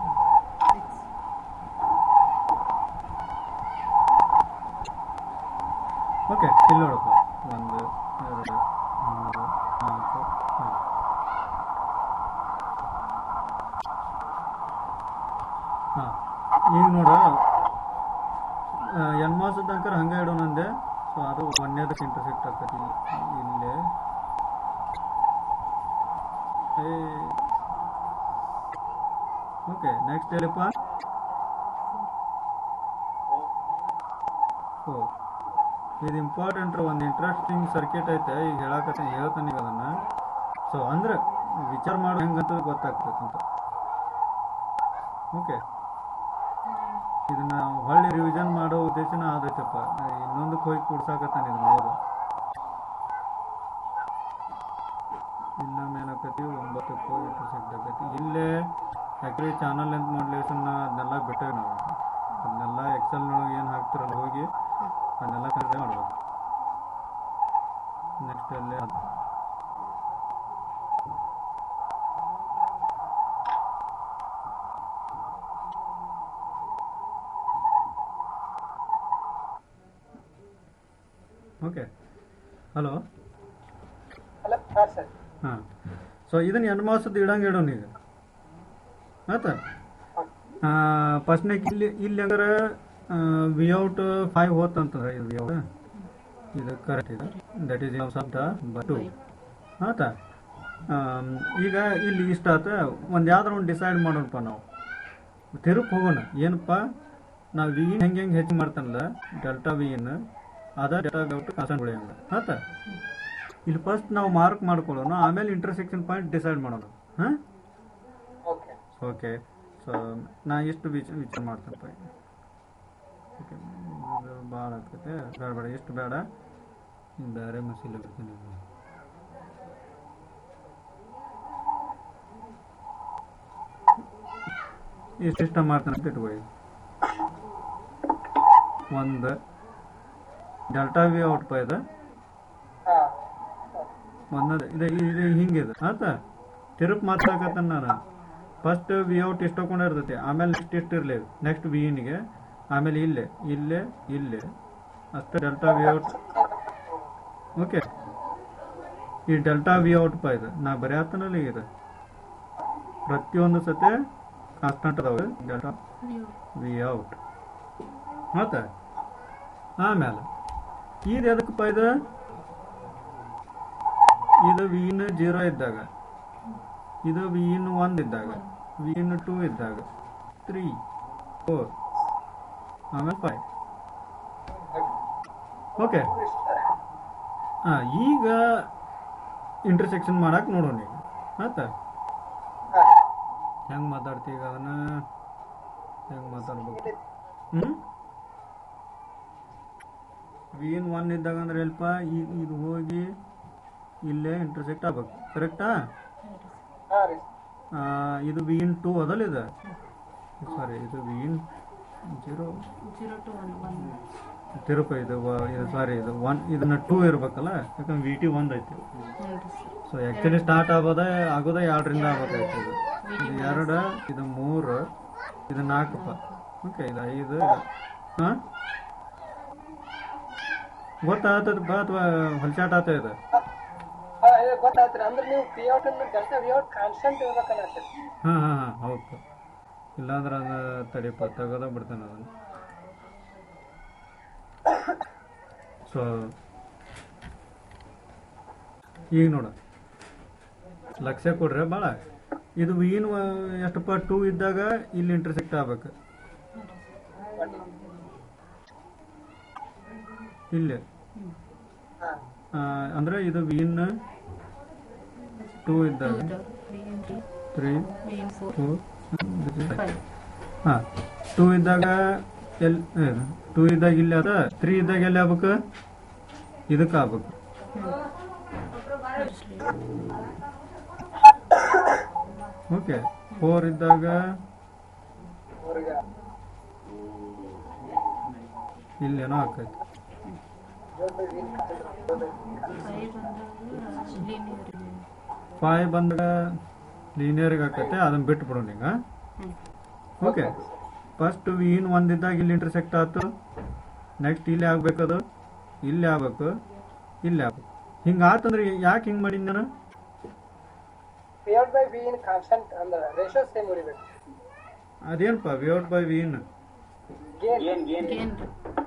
ಓಕೆ, ಇಲ್ಲಿ ನೋಡಪ್ಪ 1, 2, 3, 4, 5. ಹಾಂ, ಈಗ ನೋಡ ಎನ್ಮಾಸದ ತನಕ ಹಂಗೆ ಇಡೋಣ ಅಂದೆ. ಸೊ ಅದು ಒಂದೇದಕ್ಕೆ ಇಂಟರ್ಸೆಕ್ಟ್ ಆಗ್ತೈತಿ ಇಲ್ಲೇ. ಓಕೆ, ನೆಕ್ಸ್ಟ್ ಹೇಳಪ್ಪ. ಓ, ಇದು ಇಂಪಾರ್ಟೆಂಟ್, ಒಂದು ಇಂಟ್ರೆಸ್ಟಿಂಗ್ ಸರ್ಕ್ಯೂಟ್ ಐತೆ ಈಗ ಹೇಳ್ತಾನೆ ಈಗ ಅದನ್ನು. ಸೊ ಅಂದ್ರೆ ವಿಚಾರ ಮಾಡೋ ಹೆಂಗಂತ ಗೊತ್ತಾಗ್ತೈತೆ ಅಂತ. ಓಕೆ, ಇದನ್ನ ಹೊಳ್ಳಿ ರಿವಿಷನ್ ಮಾಡೋ ಉದ್ದೇಶನ ಆದೈತಪ್ಪ. ಇನ್ನೊಂದಕ್ಕೆ ಹೋಗಿ ಕೂಡ್ಸಾಕತ್ತಾನೆ ಇದನ್ನ ಹೌದು. ಇನ್ನೊಮ್ಮೆ ಏನಾಕತಿ 9ಕ್ಕೂ ಇಂಟರ್ಸೆಕ್ಟ್ ಆಗೈತಿ. ಇಲ್ಲೇ ಆ್ಯಕ್ಚುಲಿ ಚಾನಲ್ ಲೆಂತ್ ಮಾಡ್ಲೇಷನ್ ಅದನ್ನೆಲ್ಲ ಬಿಟ್ಟೇವೆ ನಾವು. ಅದನ್ನೆಲ್ಲ ಎಕ್ಸೆಲ್ನೊಳಗೆ ಏನು ಹಾಕ್ತಿರಲ್ಲ ಹೋಗಿ ಅದನ್ನೆಲ್ಲ ಕರೆಕ್ಟ್ ಮಾಡ್ಬೇಕು. ನೆಕ್ಸ್ಟ್ ಅಲ್ಲೇ ಓಕೆ. Hello, hello. ಹಾಂ ಸರ್. ಹಾಂ, ಸೊ ಇದನ್ನು ಎನ್ಮಾಸದ್ದು ಇಡಂಗೆ ಇಡೋಣ ಈಗ ಆಯ್ತಾ. ಫಸ್ಟ್ನಾಗ ಇಲ್ಲಿ ಹಂಗಾರೆ ವಿ ಔಟ್ 5 ಹೋತಂತಂದ್ರೆ ಇದು ವಿ ಔಟ್ ಇದು ಕರೆಕ್ಟ್ ಇದೆ. ದಟ್ ಈಸ್ ಶಬ್ದ ಬಟು ಆಯ್ತಾ. ಈಗ ಇಲ್ಲಿ ಇಷ್ಟ ಆತ. ಒಂದು ಯಾವ್ದಾರು ಒಂದು ಡಿಸೈಡ್ ಮಾಡೋಣಪ್ಪ ನಾವು, ತಿರುಪು ಹೋಗೋಣ. ಏನಪ್ಪ, ನಾವು ವಿ ಇನ್ ಹೆಂಗೆ ಹೆಚ್ಚು ಮಾಡ್ತಾನಲ್ಲ ಡೆಲ್ಟಾ ವಿ ಇನ್ ಅದ ಡೆಲ್ಟಾ ಔಟ್ ಕಾನ್ಸ್ಟೆಂಟ್ ಉಳಿಯಂಗ ಆಯ್ತಾ. ಇಲ್ಲಿ ಫಸ್ಟ್ ನಾವು ಮಾರ್ಕ್ ಮಾಡ್ಕೊಳ್ಳೋಣ, ಆಮೇಲೆ ಇಂಟರ್ಸೆಕ್ಷನ್ ಪಾಯಿಂಟ್ ಡಿಸೈಡ್ ಮಾಡೋಣ. ಹಾಂ, ಓಕೆ. ಓಕೆ. ಸೊ ನಾ ಎಷ್ಟು ವಿಚಾರ ಮಾಡ್ತೇನಪ್ಪ. ಓಕೆ, ಇದು ಭಾಳ ಆಗ್ತೈತೆ, ಬೇಡ ಎಷ್ಟು ಬೇಡ, ಬೇರೆ ಮಸೀಲೆ ಬರ್ತೀನಿ. ಇಷ್ಟು ಇಷ್ಟ ಮಾಡ್ತಾನೆ ಅಂತ ಇಟ್ಕೊಳ್ಳಿ. ಒಂದು ಡೆಲ್ಟಾ ವಿ ಔಟ್ ಪ ಇದೆ ಹಾಂ. ಒಂದೊಂದು ಇದೆ ಹಿಂಗಿದೆ ಆಯ್ತಾ. ತಿರುಪು ಮಾತಾಡಕತ್ತಾನ ನಾನು. ಫಸ್ಟ್ ವಿ ಔಟ್ ಇಷ್ಟು ತಗೊಂಡಿರ್ತೈತಿ, ಆಮೇಲೆ ನೆಕ್ಸ್ಟ್ ಇಷ್ಟು ಇರಲಿ, ನೆಕ್ಸ್ಟ್ ವಿ ಇನ್ಗೆ, ಆಮೇಲೆ ಇಲ್ಲೇ ಅಷ್ಟೇ ಡೆಲ್ಟಾ ವಿ ಔಟ್. ಓಕೆ, ಈ ಡೆಲ್ಟಾ ವಿ ಔಟ್ ಪ ಇದೆ ನಾ ಬರೆಯತ್ತನಲ್ಲಿ ಇದೆ. ಪ್ರತಿಯೊಂದು ಸತಿ ಕಾನ್ಸ್ಟೆಂಟ್ ಅದಾವೆ ಡೆಲ್ಟಾ ವಿ ಔಟ್ ಆಯ್ತಾ. ಆಮೇಲೆ ಇದು ಎದಕ್ಕಪ್ಪ ಇದು ವಿ ಇನ್ 0 ಇದ್ದಾಗ, ಇದು ವಿ ಇನ್ 1 ಇದ್ದಾಗ, ವಿ ಇನ್ 2 ಇದ್ದಾಗ, 3, 4, ಆಮೇಲೆ 5. ಓಕೆ. ಹಾಂ, ಈಗ ಇಂಟರ್ಸೆಕ್ಷನ್ ಮಾಡಕ್ಕೆ ನೋಡೋಣ ಈಗ ಆಯ್ತಾ. ಹೆಂಗೆ ಮಾತಾಡ್ತೀವಿ ಈಗ ಅದನ್ನು ಹೆಂಗೆ ಮಾತಾಡ್ಬೇಕು? ವಿ ಇನ್ ಒನ್ ಇದ್ದಾಗ ಅಂದ್ರೆ ಸ್ವಲ್ಪ ಇದು ಹೋಗಿ ಇಲ್ಲೇ ಇಂಟರ್ಸೆಕ್ಟ್ ಆಗ್ಬೇಕು ಕರೆಕ್ಟಾ? ಹಾ ರೀ ಇದು ವಿ ಇನ್ ಟೂ ಅದಲ್ಲ ಇದು, ಸಾರಿ ಇದು ವಿ ಇನ್ ಜೀರೋ 0 to 1 ತಿರುಪ ಇದು ಸಾರಿ ಇದು ಒನ್, ಇದನ್ನ ಟೂ ಇರ್ಬೇಕಲ್ಲ, ಯಾಕಂದ್ರೆ ವಿ ಟಿ ಒಂದು ಐತಿ. ಸೊ ಆ್ಯಕ್ಚುಲಿ ಸ್ಟಾರ್ಟ್ ಆಗೋದೇ 2ರಿಂದ ಆಗ್ಬೇಕಾಯ್ತು. ಇದು 2, ಇದು 3, ಇದು 4ಪ. ಓಕೆ, ಇದು 5. ಹಾಂ ಗೊತ್ತಾಗ್ತದಪ್ಪ ಅಥವಾ ಹೊಲ್ಚಾಟ ಆತ ಇದು? ಇದು ಗೊತ್ತಾಯ್ತ್ರಿ. ಅಂದ್ರೆ ನೀವು ಪಿಔಟ್ ಅನ್ನು ಡೆಲ್ಟಾ ವಿಔಟ್ ಕಾನ್ಸ್ಟೆಂಟ್ ಇರ್ಬೇಕನ್ನತ್ತೆ. ಹಾಂ ಹೌದು. ಇಲ್ಲಾಂದ್ರೆ ಅದು ತಡಿಪ ತೆಗೋದ ಬಿಡ್ತಾನೆ ಅದನ್ನು. ಸೊ ಈಗ ನೋಡ ಲಕ್ಷ್ಯ ಕೊಡ್ರೆ ಭಾಳ. ಇದು ವೀನ್ ಎಷ್ಟಪ್ಪ 2 ಇದ್ದಾಗ ಇಲ್ಲಿ ಇಂಟರ್ಸೆಕ್ಟ್ ಆಗ್ಬೇಕು ಇಲ್ಲಿ. ಅಂದ್ರೆ ಇದು ವೀನ್ 2 ಇದ್ದಾಗ 3 4 ಹಾಂ 2 ಇದ್ದಾಗ ಎಲ್ಲಿ 2 ಇದ್ದಾಗ ಇಲ್ಲಿ ಅದ, 3 ಇದ್ದಾಗ ಎಲ್ಲಿ ಆಗ್ಬೇಕು? ಇದಕ್ಕೆ ಆಗ್ಬೇಕು. ಓಕೆ, 4 ಇದ್ದಾಗ ಇಲ್ಲೇನೋ ಆಕೈತಿ. 5 ಬಂದಾಗ ಲೀನಿಯರ್ಗೆ ಆಕೈತೆ, ಅದನ್ನ ಬಿಟ್ಟು ಬಿಡೋಣ ಈಗ. ಓಕೆ, ಫಸ್ಟ್ ವಿ ಇನ್ ಒಂದಿದ್ದಾಗ ಇಲ್ಲಿ ಇಂಟರ್ಸೆಕ್ಟ್ ಆಯ್ತು, ನೆಕ್ಸ್ಟ್ ಇಲ್ಲಿ ಆಗ್ಬೇಕದು, ಇಲ್ಲಿ ಆಗ್ಬೇಕು, ಇಲ್ಲಿ ಆಗ್ಬೇಕು. ಹಿಂಗೆ ಆತಂದ್ರೆ ಯಾಕೆ ಹಿಂಗೆ ಮಾಡೀನಿ ನಾನು? P out by V in constant ಅಂದ್ರೆ ರೇಷಿಯೋ ಸೇಮ್ ಉಳಿಬೇಕು. ಅದೇನಪ್ಪ V out by V in gain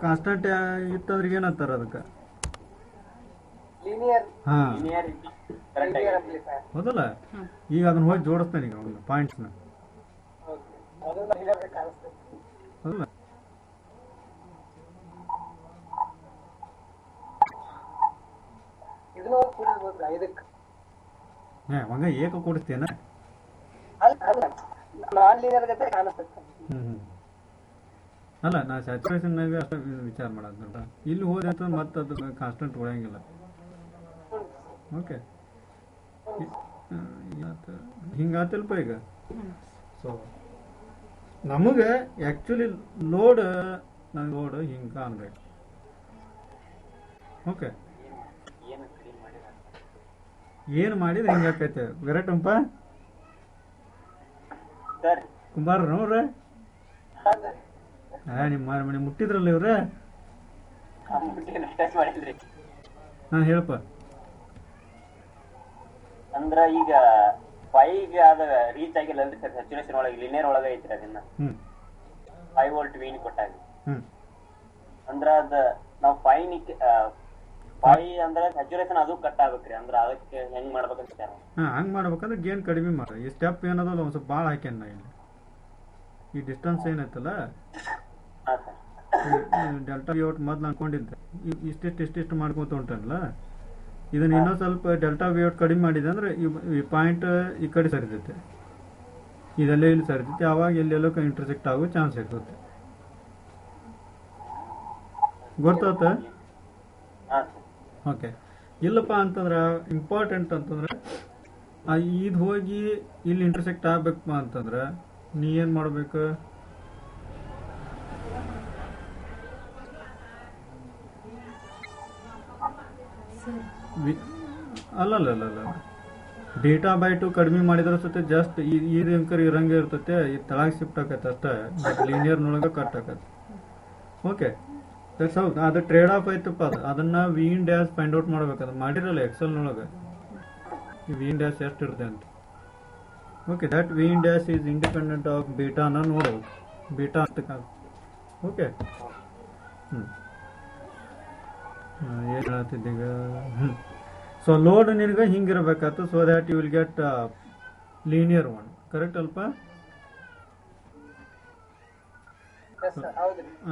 constant ಇತ್ತಂದ್ರೆ ಏನಂತಾರ ಅದಕ್ಕೆ? ಲೀನಿಯರ್ ಹಾಂ ಆಂಪ್ಲಿಫೈಯರ್. ಹೌದಲ್ಲ? ಈಗ ಅದನ್ನ ಹೋಗಿ ಜೋಡಿಸ್ತಾನೆ ಈಗ ಅವನು ಪಾಯಿಂಟ್ಸ್ನ. ಅದು ಲೀನಿಯರ್ ಕಾಣಿಸ್ತದೆ. ಹೌದಲ್ಲ? ಇದನ್ನು ಕೂಡಿಸ್ಬೋದು 5ಕ್ಕೆ. ಹಂಗ ಏಕ ಕೊಡಿಸ್ತೇನ? ಅಲ್ಲ ನಾನ್ ಲೀನಿಯರ್ ಜೊತೆ ಕಾಣಿಸ್ತದೆ. ಅಲ್ಲ, ನಾ ಸ್ಯಾಚುರೇಷನ್ನಾಗ ಅಷ್ಟ ವಿಚಾರ ಮಾಡೋದು ನೋಡ. ಇಲ್ಲಿ ಹೋದ್ರೆ ಅಂತ ಮತ್ತೆ ಅದು ಕಾನ್ಸ್ಟೆಂಟ್ ಉಳಿಯಂಗಿಲ್ಲ. ಓಕೆ, ಹಿಂಗಾತಲ್ಪ ಈಗ. ಸೊ ನಮಗೆ ಆ್ಯಕ್ಚುಲಿ ಲೋಡ್ ಹಿಂಗೆ ಕಾಣ್ಬೇಕು. ಓಕೆ, ಏನು ಮಾಡಿದ್ರೆ ಹಿಂಗಾಕೈತೆ ವೆರೈಟಂಪ ಕುಂಬಾರ ನೋಡ್ರೆ. ನಿಮ್ಮ ಮನೆ ಮುಟ್ಟಿದ್ರಲ್ಲ ಇವ್ರೆ. ಹಾಂ ಹೇಳಪ್ಪ. ಅಂದ್ರ ಈಗ 5 ಅದ ರೀಚ್ ಆಗಿಲ್ಲ ಅಲ್ರಿ ಸರ್, ಸ್ಯಾಚುರೇಷನ್ ಒಳಗೆ ಲಿನಿಯರ್ ಒಳಗ ಐತ್ರಿ ಅದನ್ನ 5 ವೋಲ್ಟ್ ವೀನ್ ಕೊಟ್ಟಾಗ. ಅಂದ್ರ ಅದ ನಾವ್ 5 ಅಂದ್ರ ಸ್ಯಾಚುರೇಷನ್ ಅದು ಕಟ್ ಆಗ್ಬೇಕ್ರಿ. ಅಂದ್ರ ಅದಕ್ಕೆ ಹೆಂಗ್ ಮಾಡ್ಬೇಕಂತ ಹಂಗ್ ಮಾಡ್ಬೇಕಂದ್ರೆ ಗೇನ್ ಕಡಿಮೆ ಮಾಡ. ಈ ಸ್ಟೆಪ್ ಏನದಲ್ಲ ಒಂದ್ ಸ್ವಲ್ಪ ಭಾಳ ಹಾಕ್ಯಾನ ಇಲ್ಲಿ. ಈ ಡಿಸ್ಟೆನ್ಸ್ ಏನೈತಲ್ಲ, ಡೆಲ್ಟಾ ವಿಔಟ್ ಮೊದ್ಲು ಅನ್ಕೊಂಡಿದ್ದೆ, ಇಷ್ಟಿಷ್ಟು ಮಾಡ್ಕೊತ ಹೊಂಟಲ್ಲ. ಇದನ್ನ ಇನ್ನೊಂದು ಸ್ವಲ್ಪ ಡೆಲ್ಟಾ ವಿಔಟ್ ಕಡಿಮೆ ಮಾಡಿದೆ ಅಂದ್ರೆ ಈ ಪಾಯಿಂಟ್ ಈ ಕಡೆ ಸರಿತೈತೆ, ಇದೆಲ್ಲ ಇಲ್ಲಿ ಸರಿತೈತೆ. ಆವಾಗ ಎಲ್ಲೆಲ್ಲೋ ಇಂಟರ್ಸೆಕ್ಟ್ ಆಗೋ ಚಾನ್ಸ್ ಇರ್ತೈತೆ. ಗೊತ್ತಾತ? ಓಕೆ. ಇಲ್ಲಪ್ಪ ಅಂತಂದ್ರೆ ಇಂಪಾರ್ಟೆಂಟ್ ಅಂತಂದ್ರೆ ಇದು ಹೋಗಿ ಇಲ್ಲಿ ಇಂಟರ್ಸೆಕ್ಟ್ ಆಗ್ಬೇಕಪ್ಪ ಅಂತಂದ್ರೆ ನೀ ಏನು ಮಾಡ್ಬೇಕು? ಅಲ್ಲಲ್ಲ, ಡೇಟಾ ಬೈ 2 ಕಡಿಮೆ ಮಾಡಿದ್ರ ಸತೆ ಜಸ್ಟ್ ಈ ಅಂಕರ್ ಇರಂಗೆ ಇರ್ತೈತೆ, ಈ ತಳಗ ಶಿಫ್ಟ್ ಆಕೈತೆ ಅಷ್ಟೇ. ಲೀನಿಯರ್ನೊಳಗೆ ಕಟ್ ಆಕೈತೆ. ಓಕೆ, ಹೌದು, ಅದು ಟ್ರೇಡ್ ಆಫ್ ಐತಪ್ಪ. ಅದನ್ನ V in dash find out ಮಾಡ್ಬೇಕು. ಅದು ಮಾಡಿರಲ್ಲ ಎಕ್ಸೆಲ್ನೊಳಗೆ, ಈ ವಿ ಇನ್ ಡ್ಯಾಶ್ ಎಷ್ಟು ಇರುತ್ತೆ ಅಂತ. Okay, that V in dash is independent of ಬೀಟಾನ ನೋಡ್ಬೇಕು. ಬೀಟಾ ಅಂತ. ಓಕೆ, ಏನು ಹೇಳ್ತಿದ್ದೀಗ? ಸೊ ಲೋಡ್ ನಿನಗೆ ಹಿಂಗಿರ್ಬೇಕಾಯ್ತು, so that you will get linear one. Correct ಅಲ್ಪ?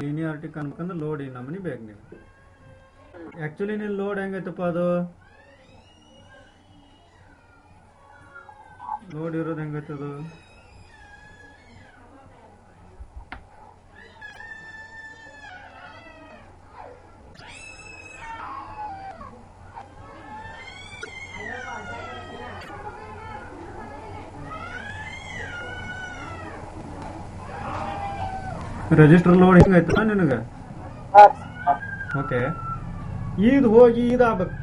ಲೀನಿಯಾರಿಟಿ ಕಾಣ್ಬೇಕಂದ್ರೆ ಲೋಡ್ ಈ ನಮನಿ ಬೇಕು ನೀವು. ಆ್ಯಕ್ಚುಲಿ ನೀನು ಲೋಡ್ ಹೆಂಗೈತಪ್ಪ? ಅದು ಲೋಡ್ ಇರೋದು ಹೆಂಗೈತದು? ರಿಜಿಸ್ಟರ್ ಲೋಡ್ ಹಿಂಗೈತಲ್ಲ ನಿನಗೆ. ಓಕೆ, ಇದು ಹೋಗಿ ಇದಾಗಬೇಕು,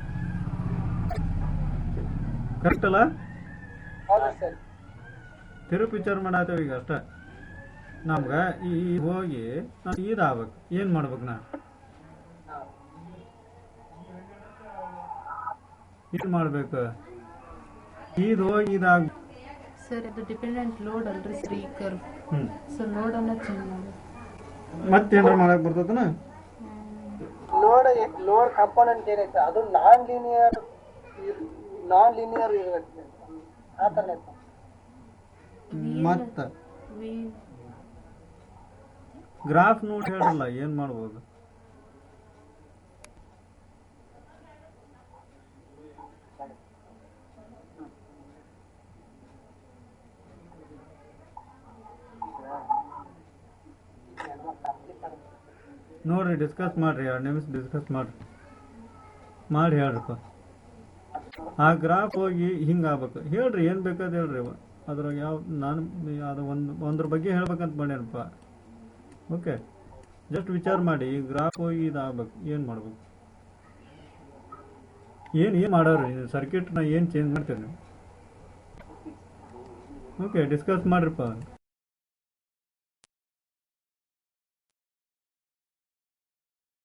ಕರೆಕ್ಟ್ ಅಲ್ಲ? ಹೌದು ಸರ್. ತಿರುಪಿ ವಿಚಾರ ಮಾಡತ್ತೇವ ಈಗ ಅಷ್ಟ. ನಮ್ಗೆ ಈ ಹೋಗಿ ಇದಾಗಬೇಕು, ಏನು ಮಾಡ್ಬೇಕು ನಾ? ಏನು ಮಾಡ್ಬೇಕು? ಇದು ಹೋಗಿ ಇದಾಗ ಸರ್ ಇದು ಡಿಪೆಂಡೆಂಟ್ ಲೋಡ್ ಅಲ್ರಿ ಸರ್ ಈ ಕರ್ವ್. ಸರ್ ಲೋಡ್ ಅನ್ನ ಚೇಂಜ್ ಮಾಡಿ ಮತ್ತೇನಾರ ಮಾಡಕ್ ಬರ್ತದನ? ಲೋಡ್ ಕಾಂಪೋನೆಂಟ್ ಏನೈತೆ ಅದು ನಾನ್ ಲೀನಿಯರ್ ಇರುತ್ತೆ ಆ ಥರ ಐತೆ. ಮತ್ತ ಗ್ರಾಫ್ ನೋಡಿ ಹೇಳಲ್ಲ, ಏನ್ ಮಾಡ್ಬೋದು? ನೋಡ್ರಿ, ಡಿಸ್ಕಸ್ ಮಾಡ್ರಿ, 2 ನಿಮಿಷ ಡಿಸ್ಕಸ್ ಮಾಡಿ ಹೇಳ್ರಪ್ಪ. ಆ ಗ್ರಾಫ್ ಹೋಗಿ ಹಿಂಗೆ ಆಗ್ಬೇಕು. ಹೇಳ್ರಿ, ಏನು ಬೇಕಾದ ಹೇಳ್ರಿ. ಅದ್ರಾಗ ಯಾವ ನಾನು ಅದು ಒಂದ್ರ ಬಗ್ಗೆ ಹೇಳ್ಬೇಕಂತ ಮಾಡ್ಯಾನಪ್ಪ. ಓಕೆ, ಜಸ್ಟ್ ವಿಚಾರ ಮಾಡಿ. ಈ ಗ್ರಾಫ್ ಹೋಗಿ ಇದಾಗಬೇಕು, ಏನು ಮಾಡ್ಬೇಕು? ಏನು ಮಾಡೋರಿ ಸರ್ಕ್ಯೂಟ್ನ ಏನು ಚೇಂಜ್ ಮಾಡ್ತೀರಿ ನೀವು? ಓಕೆ, ಡಿಸ್ಕಸ್ ಮಾಡ್ರಿಪ್ಪ.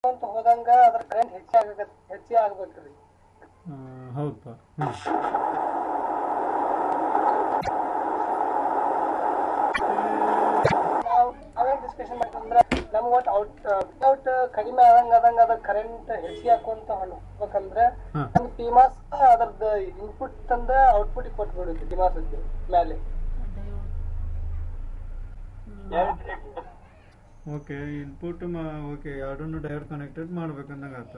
ಅಂತ ಹೋದಂಗ ಅದ್ರ ಕರೆಂಟ್ ಹೆಚ್ಚೇ ಆಗ್ಬೇಕ್ರಿ. ಹೌದಪ್ಪ. ಅವೇನ್ ಡಿಸ್ಕಷನ್ ಮಾಡ್ತಂದ್ರೆ ನಮ್ಗೆ ಔಟ್ ಕಡಿಮೆ ಆದಂಗ ಅದ್ರ ಕರೆಂಟ್ ಹೆಚ್ಚಿಗೆ ಹಾಕುವಂತ ಹೋಗ್ಬೇಕಂದ್ರೆ ನಮ್ಗೆ ಪಿಮಾಸ್ ಅದ್ರದ್ದು ಇನ್ಪುಟ್ ತಂದ ಔಟ್ಪುಟ್ ಕೊಟ್ಬಿಡುತ್ತೆ ಪಿಮಾಸ್ ಮೇಲೆ. ಓಕೆ, ಇನ್ಪುಟ್ ಓಕೆ, ಎರಡನ್ನು ಡೈರೆಕ್ಟ್ ಕನೆಕ್ಟೆಡ್ ಮಾಡ್ಬೇಕಂದಂಗ ಆತ.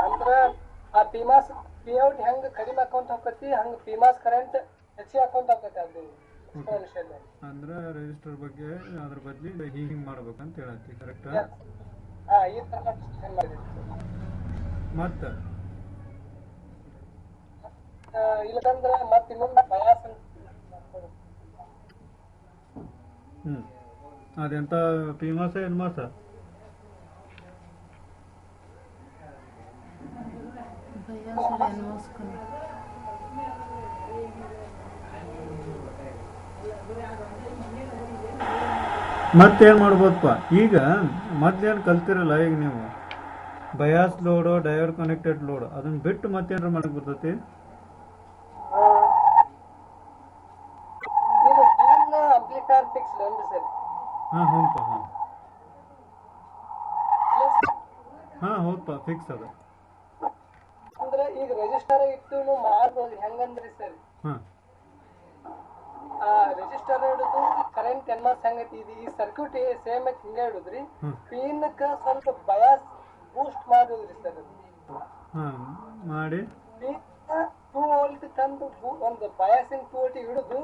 ಅಂದ್ರ ಆ ಪಿಮಾಸ್ ಪಿಔಟ್ ಹೆಂಗ್ ಕಡಿಮೆ ಹಾಕೊಂತ ಹೋಗತಿ ಹಂಗ ಪಿಮಾಸ್ ಕರೆಂಟ್ ಹೆಚ್ಚಿಗೆ ಹಾಕೊಂತ ಹೋಗತಿ. ಅದು ಅಂದ್ರೆ ರಿಜಿಸ್ಟರ್ ಬಗ್ಗೆ ಅದ್ರ ಬದ್ಲಿ ಹಿಂಗ್ ಮಾಡ್ಬೇಕಂತ ಹೇಳತ್ತಿ, ಕರೆಕ್ಟ್? ಈ ತರ ಡಿಸ್ಕಷನ್ ಮಾಡಿದ್ವಿ. ಮತ್ತ ಇಲ್ಲದಂದ್ರ ಮತ್ ಇನ್ನೊಂದು ಬಯಾಸ್ ಅದೆಂತ ಪಿಮಾಸ ಏನ್ ಮಾಸ? ಮತ್ತೇನ್ ಮಾಡ್ಬೋದಪ್ಪ? ಈಗ ಮೊದ್ಲೇನು ಕಲ್ತಿರಲ್ಲ ಈಗ ನೀವು, bias load, diode connected load, ಅದನ್ನ ಬಿಟ್ಟು ಮತ್ತೇನಾರ ಮಾಡಕ್ ಬರ್ತೈತಿ? ಅಂಪ್ಲಿಫೈಯರ್ ಫಿಕ್ಸ್ ಏನ್ರಿ ಸರ್? ಹೌದಪ್ಪ. ಹೌದಪ್ಪ, ಫಿಕ್ಸ್ ಅದ. ಅಂದ್ರೆ ಈಗ ರೆಜಿಸ್ಟರ್ ಇಟ್ಟು ಮಾಡ್ಬೋದು. ಹೆಂಗಂದ್ರಿ ಸರ್, ರೆಜಿಸ್ಟರ್ ಹಿಡಿದು ಕರೆಂಟ್ ಎನ್ಮಾಸ್ ಹೆಂಗೈತಿ ಈ ಸರ್ಕ್ಯೂಟ್ ಸೇಮ್ ಐತಿ ಹಿಂಗ ಹಿಡಿದ್ರಿ. ಪಿನ್ಕ ಸ್ವಲ್ಪ ಬಯಾಸ್ ಬೂಸ್ಟ್ ಮಾಡೋದ್ರಿ ಸರ್. ಮಾಡಿ 2 ವೋಲ್ಟ್ ತಂದು ಒಂದು ಬಯಾಸಿಂಗ್ 2 ವೋಲ್ಟ್ ಹಿಡಿದು